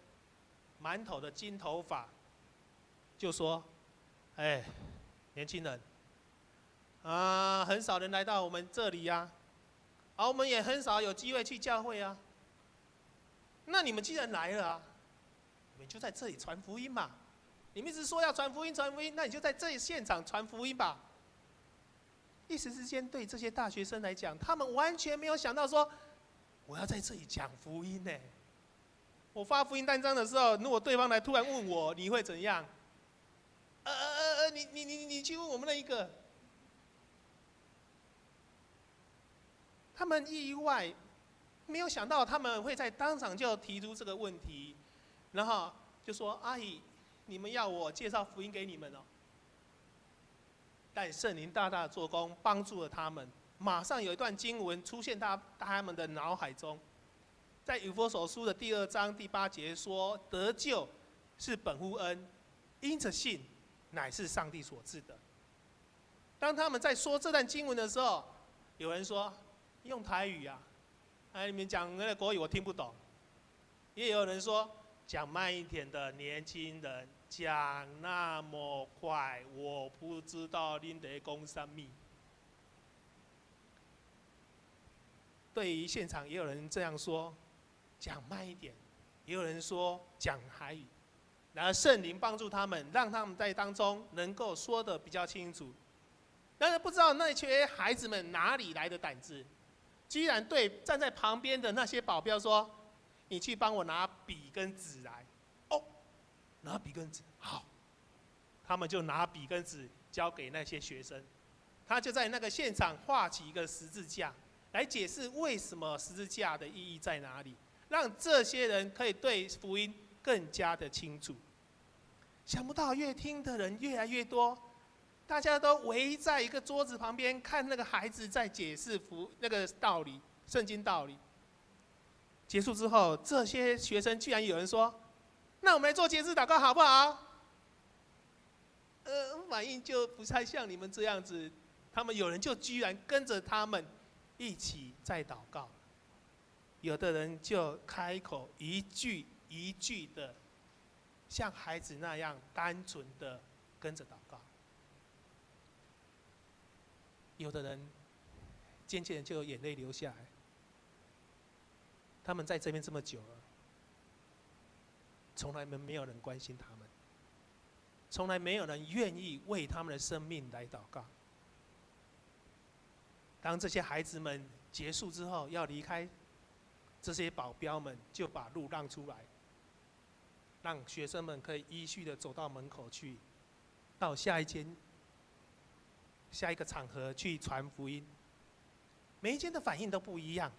Speaker 1: 满头的金头发，就说：“年轻人，很少人来到我们这里呀，我们也很少有机会去教会啊。那你们既然来了你们就在这里传福音嘛。你们一直说要传福音，那你就在这里现场传福音吧。”一时之间，对这些大学生来讲，他们完全没有想到说，我要在这里讲福音呢。我发福音单张的时候，如果对方来突然问我，你会怎样？你去问我们那一个。他们意外，没有想到他们会在当场就提出这个问题，然后就说：“阿姨，你们要我介绍福音给你们哦。”但圣灵大大的做工，帮助了他们。马上有一段经文出现在他们的脑海中，在以弗所书的第2章第8节说：“得救是本乎恩，因着信，乃是上帝所赐的。”当他们在说这段经文的时候，有人说：“用台语啊，你们讲那个国语我听不懂。”也有人说：“讲慢一点的年轻人。”讲那么快，我不知道恁在讲什么。对于现场，也有人这样说，讲慢一点；也有人说讲台语。然而圣灵帮助他们，让他们在当中能够说得比较清楚。但是不知道那些孩子们哪里来的胆子，居然对站在旁边的那些保镖说：“你去帮我拿笔跟纸来。”拿笔跟纸，好，他们就拿笔跟纸交给那些学生，他就在那个现场画起一个十字架，来解释为什么十字架的意义在哪里，让这些人可以对福音更加的清楚。想不到越听的人越来越多，大家都围在一个桌子旁边看那个孩子在解释那个道理，圣经道理。结束之后，这些学生居然有人说：“那我们来做节制祷告好不好？”反应就不太像你们这样子。他们有人就居然跟着他们一起在祷告，有的人就开口一句一句的，像孩子那样单纯的跟着祷告。有的人渐渐就有眼泪流下来。他们在这边这么久了，从来没有人关心他们，从来没有人愿意为他们的生命来祷告。当这些孩子们结束之后要离开，这些保镖们就把路让出来，让学生们可以依序的走到门口去，到下一个场合去传福音。每一间的反应都不一样，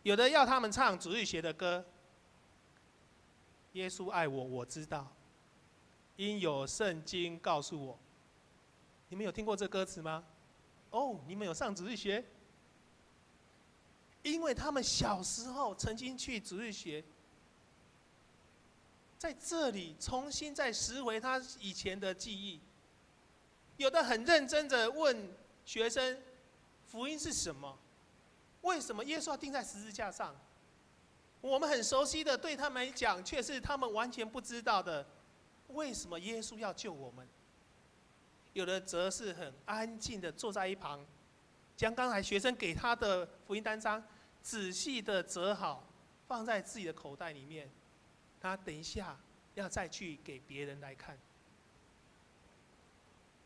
Speaker 1: 有的要他们唱主日学的歌，耶稣爱我，我知道，因有圣经告诉我。你们有听过这歌词吗？哦，你们有上主日学？因为他们小时候曾经去主日学，在这里重新再拾回他以前的记忆。有的很认真的问学生，福音是什么？为什么耶稣要钉在十字架上？我们很熟悉的，对他们来讲，却是他们完全不知道的。为什么耶稣要救我们？有的则是很安静的坐在一旁，将刚才学生给他的福音单张仔细的折好，放在自己的口袋里面。他等一下要再去给别人来看。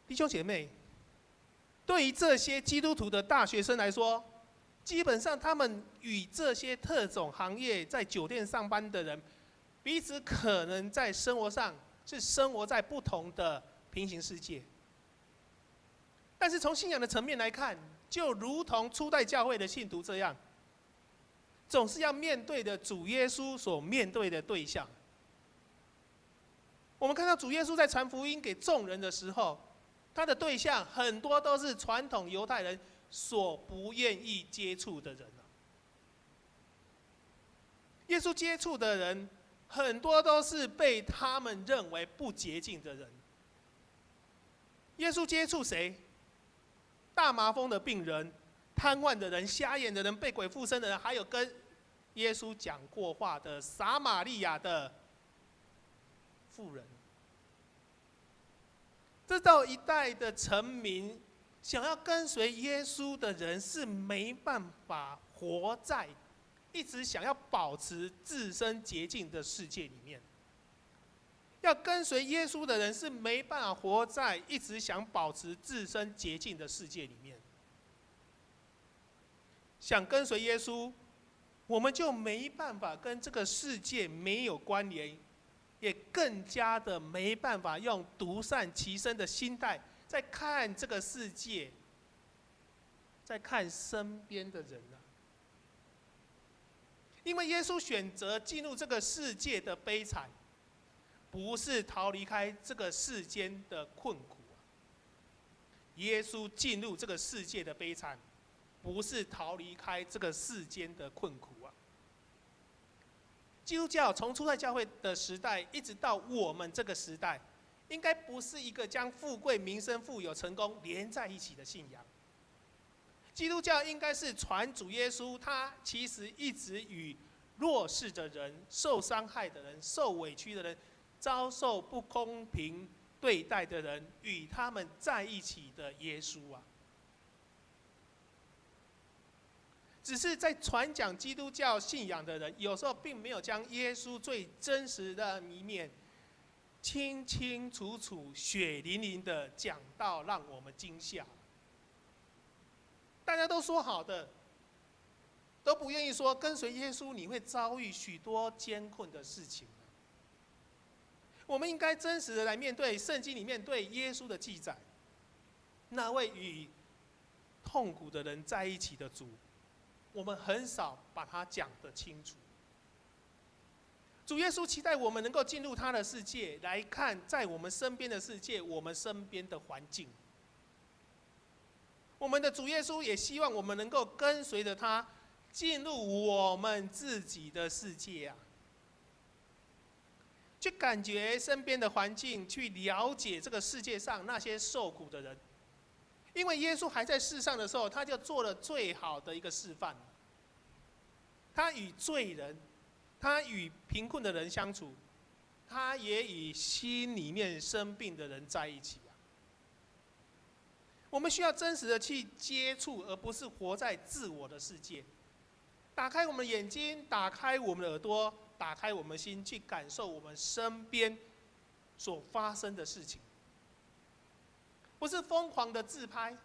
Speaker 1: 弟兄姐妹，对于这些基督徒的大学生来说，基本上他们与这些特种行业在酒店上班的人，彼此可能在生活上是生活在不同的平行世界。但是从信仰的层面来看，就如同初代教会的信徒这样，总是要面对的主耶稣所面对的对象。我们看到主耶稣在传福音给众人的时候，他的对象很多都是传统犹太人所不愿意接触的人。耶稣接触的人很多都是被他们认为不洁净的人。耶稣接触谁？大麻风的病人、瘫痪的人、瞎眼的人、被鬼附身的人，还有跟耶稣讲过话的撒玛利亚的妇人。这到一代的臣民，想要跟随耶稣的人是没办法活在一直想要保持自身洁净的世界里面。要跟随耶稣的人是没办法活在一直想保持自身洁净的世界里面。想跟随耶稣，我们就没办法跟这个世界没有关联，也更加的没办法用独善其身的心态在看这个世界，在看身边的人。因为耶稣选择进入这个世界的悲惨，不是逃离开这个世间的困苦。耶稣进入这个世界的悲惨，不是逃离开这个世间的困苦。基督教从初代教会的时代一直到我们这个时代，应该不是一个将富贵、名声、富有、成功连在一起的信仰。基督教应该是传主耶稣，他其实一直与弱势的人、受伤害的人、受委屈的人、遭受不公平对待的人，与他们在一起的耶稣啊。只是在传讲基督教信仰的人，有时候并没有将耶稣最真实的一面，清清楚楚、血淋淋的讲到让我们惊吓。大家都说好的，都不愿意说跟随耶稣你会遭遇许多艰困的事情。我们应该真实的来面对圣经里面对耶稣的记载，那位与痛苦的人在一起的主，我们很少把它讲得清楚。主耶稣期待我们能够进入他的世界，来看在我们身边的世界，我们身边的环境。我们的主耶稣也希望我们能够跟随着他，进入我们自己的世界啊，去感觉身边的环境，去了解这个世界上那些受苦的人。因为耶稣还在世上的时候，他就做了最好的一个示范。他与罪人，他与贫困的人相处，他也与心里面生病的人在一起啊。我们需要真实的去接触，而不是活在自我的世界。打开我们的眼睛，打开我们的耳朵，打开我们的心，去感受我们身边所发生的事情。不是疯狂的自拍，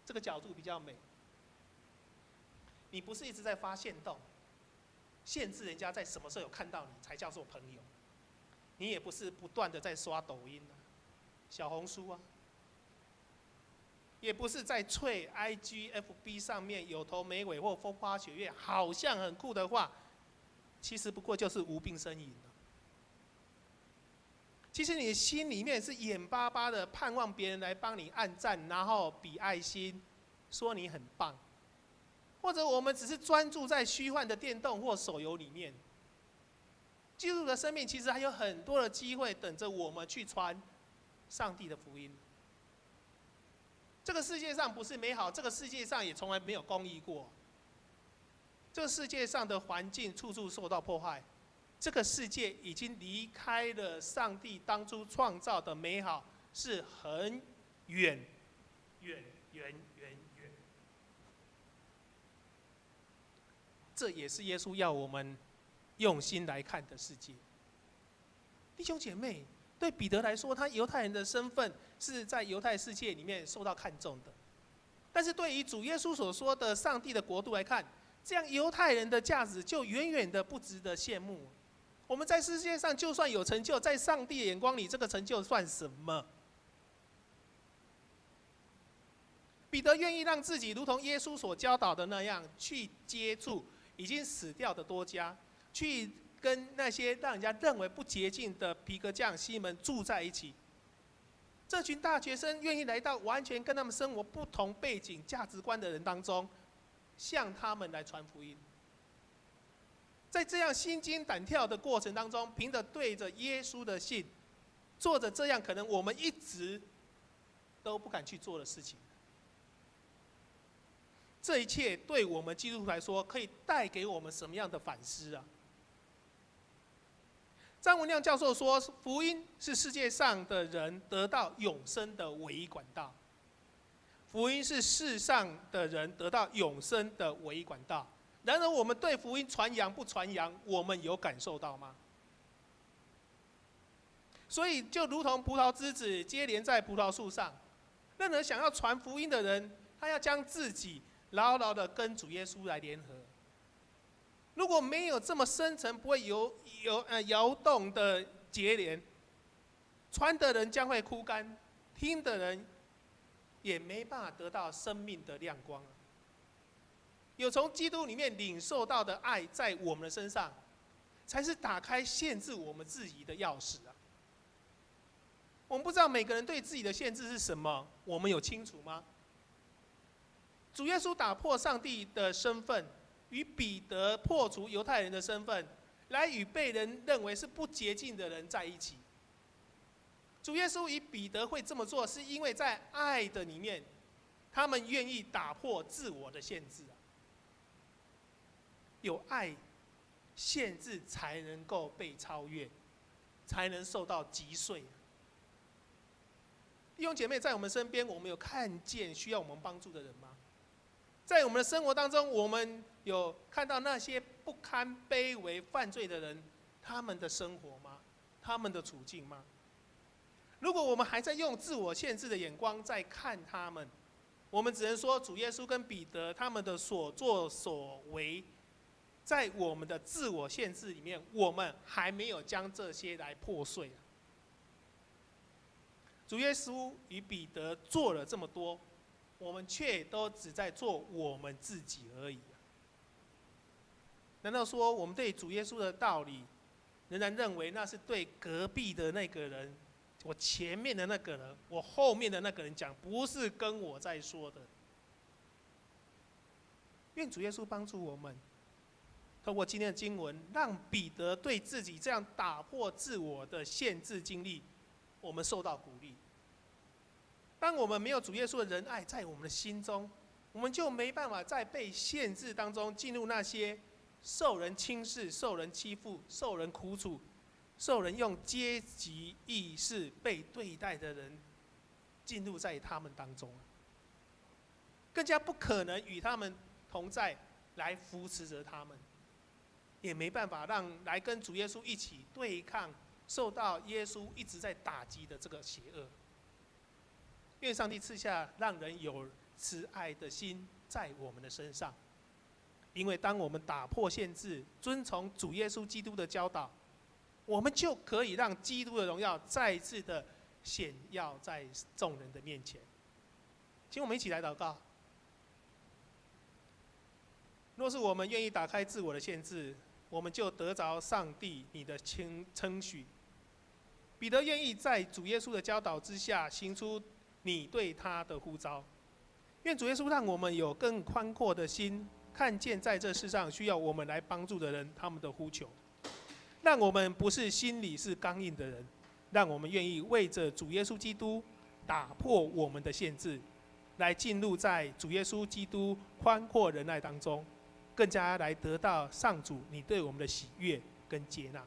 Speaker 1: 这个角度比较美。你不是一直在发限动，限制人家在什么时候有看到你才叫做朋友。你也不是不断的在刷抖音啊、小红书啊，也不是在吹 IG、FB 上面有头没尾或风花雪月，好像很酷的话，其实不过就是无病呻吟。其实你的心里面是眼巴巴的盼望别人来帮你按赞，然后比爱心，说你很棒。或者我们只是专注在虚幻的电动或手游里面。基督徒的生命其实还有很多的机会等着我们去传上帝的福音。这个世界上不是美好，这个世界上也从来没有公义过。这个世界上的环境处处受到破坏，这个世界已经离开了上帝当初创造的美好，是很远。这也是耶稣要我们用心来看的世界。弟兄姐妹，对彼得来说，他犹太人的身份是在犹太世界里面受到看重的，但是对于主耶稣所说的上帝的国度来看，这样犹太人的价值就远远的不值得羡慕。我们在世界上就算有成就，在上帝的眼光里，这个成就算什么？彼得愿意让自己如同耶稣所教导的那样，去接触已经死掉的多加，去跟那些让人家认为不洁净的皮革匠西门住在一起。这群大学生愿意来到完全跟他们生活不同背景、价值观的人当中，向他们来传福音。在这样心惊胆跳的过程当中，凭着对着耶稣的信，做着这样可能我们一直都不敢去做的事情。这一切对我们基督徒来说，可以带给我们什么样的反思啊？张文亮教授说，福音是世界上的人得到永生的唯一管道。福音是世上的人得到永生的唯一管道。然而，我们对福音传扬不传扬，我们有感受到吗？所以，就如同葡萄枝子接连在葡萄树上，任何想要传福音的人，他要将自己牢牢的跟主耶稣来联合。如果没有这么深层、不会摇动的结连，传的人将会枯干，听的人也没办法得到生命的亮光。有从基督里面领受到的爱，在我们的身上，才是打开限制我们自己的钥匙啊！我们不知道每个人对自己的限制是什么，我们有清楚吗？主耶稣打破上帝的身份，与彼得破除犹太人的身份，来与被人认为是不洁净的人在一起。主耶稣与彼得会这么做，是因为在爱的里面，他们愿意打破自我的限制啊。有爱，限制才能够被超越，才能受到击碎。弟兄姐妹，在我们身边，我们有看见需要我们帮助的人吗？在我们的生活当中，我们有看到那些不堪卑微犯罪的人，他们的生活吗？他们的处境吗？如果我们还在用自我限制的眼光在看他们，我们只能说主耶稣跟彼得他们的所作所为，在我们的自我限制里面，我们还没有将这些来破碎啊。主耶稣与彼得做了这么多，我们却都只在做我们自己而已啊。难道说我们对主耶稣的道理，仍然认为那是对隔壁的那个人，我前面的那个人，我后面的那个人讲，不是跟我在说的？愿主耶稣帮助我们，透过今天的经文，让彼得对自己这样打破自我的限制经历，我们受到鼓励。当我们没有主耶稣的仁爱在我们的心中，我们就没办法在被限制当中进入那些受人轻视、受人欺负、受人苦楚、受人用阶级意识被对待的人，进入在他们当中，更加不可能与他们同在，来扶持着他们，也没办法让来跟主耶稣一起对抗受到耶稣一直在打击的这个邪恶。愿上帝赐下让人有慈爱的心在我们的身上，因为当我们打破限制，遵从主耶稣基督的教导，我们就可以让基督的荣耀再一次的显耀在众人的面前。请我们一起来祷告。若是我们愿意打开自我的限制，我们就得着上帝你的称许。彼得愿意在主耶稣的教导之下，行出你对他的呼召。愿主耶稣让我们有更宽阔的心，看见在这世上需要我们来帮助的人，他们的呼求。让我们不是心里是刚硬的人，让我们愿意为着主耶稣基督打破我们的限制，来进入在主耶稣基督宽阔仁爱当中，更加来得到上主你对我们的喜悦跟接纳。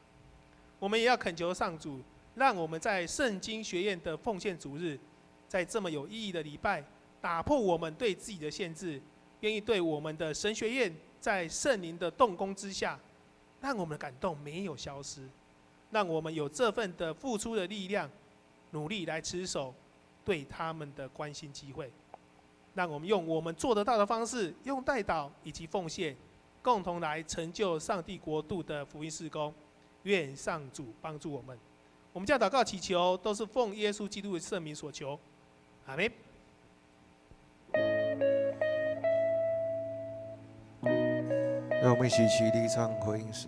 Speaker 1: 我们也要恳求上主，让我们在圣经学院的奉献主日，在这么有意义的礼拜，打破我们对自己的限制，愿意对我们的神学院在圣灵的动工之下，让我们的感动没有消失，让我们有这份的付出的力量，努力来持守对他们的关心机会。让我们用我们做得到的方式，用代祷以及奉献，共同来成就上帝国度的福音事工。愿上主帮助我们。我们这样祷告祈求，都是奉耶稣基督的圣名所求，阿们。
Speaker 2: 让我们一起起立唱回应诗。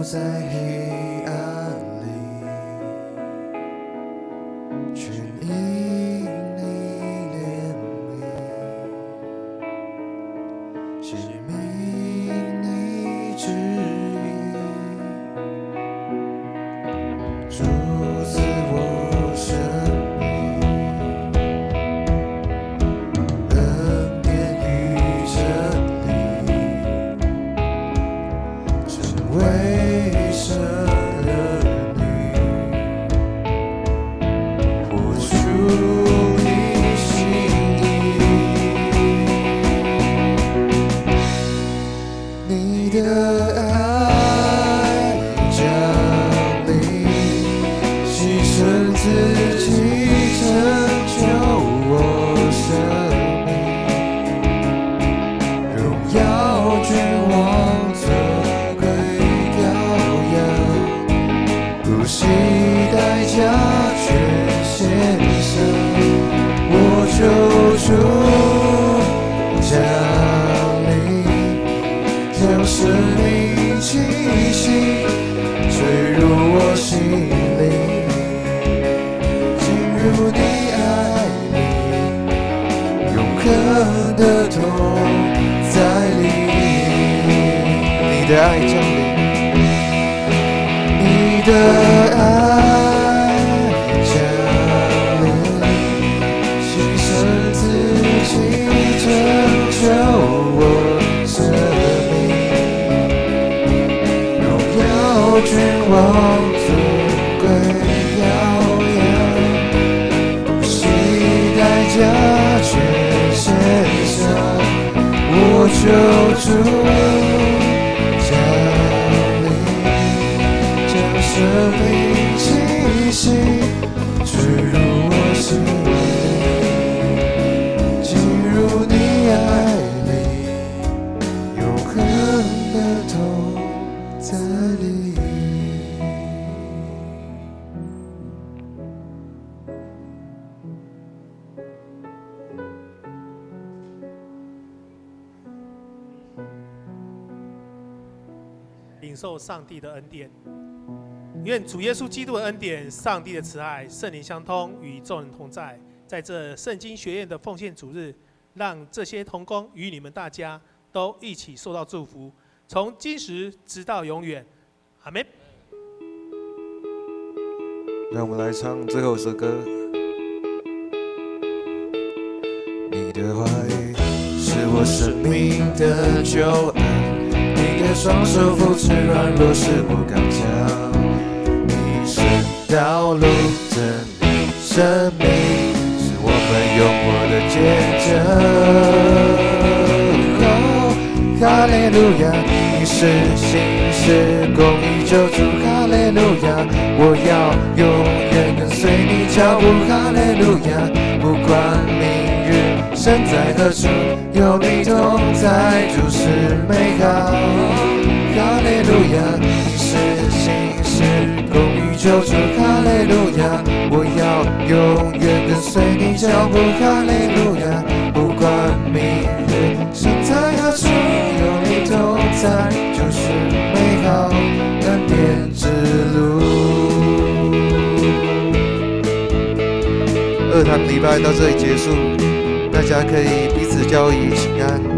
Speaker 2: 在黑暗里，全因你怜悯，显明你旨意，主赐我生命，恩典与真理，成为神儿女，活出你心意。你的爱降临，牺牲自己成就我生命，荣耀君王尊贵不惜代价全献上，我救主降临，将生命气息坠入我心里，进入你爱里，永恒的痛在里，你的爱降临。你的爱降临，牺牲自己拯救我生命，荣耀君王尊贵耀扬，不惜代价全献上，我救主生命气息坠入我心里，进入你爱里，永恒的痛在里。
Speaker 1: 领受上帝的恩典。愿主耶稣基督的恩典、上帝的慈爱、圣灵相通，与众人同在。在这圣经学院的奉献主日，让这些同工与你们大家都一起受到祝福，从今时直到永远。阿们。
Speaker 2: 让我们来唱最后一首歌。你的话语是我生命的救恩，你的双手扶持软弱，是我刚强。道路真理生命，是我们永活的见证。靠哈利路亚，你是信是公义救主，哈利路亚，我要永远跟随你脚步，哈利路亚，不管明日身在何处，有你同在就是美好，哈利路亚，你是信是公义救主，哈利路亚，我要永远跟随你脚步，哈利路亚，不管明日身在何处，有你同在就是美好恩典之路。2堂礼拜到这里结束，大家可以彼此交易平安。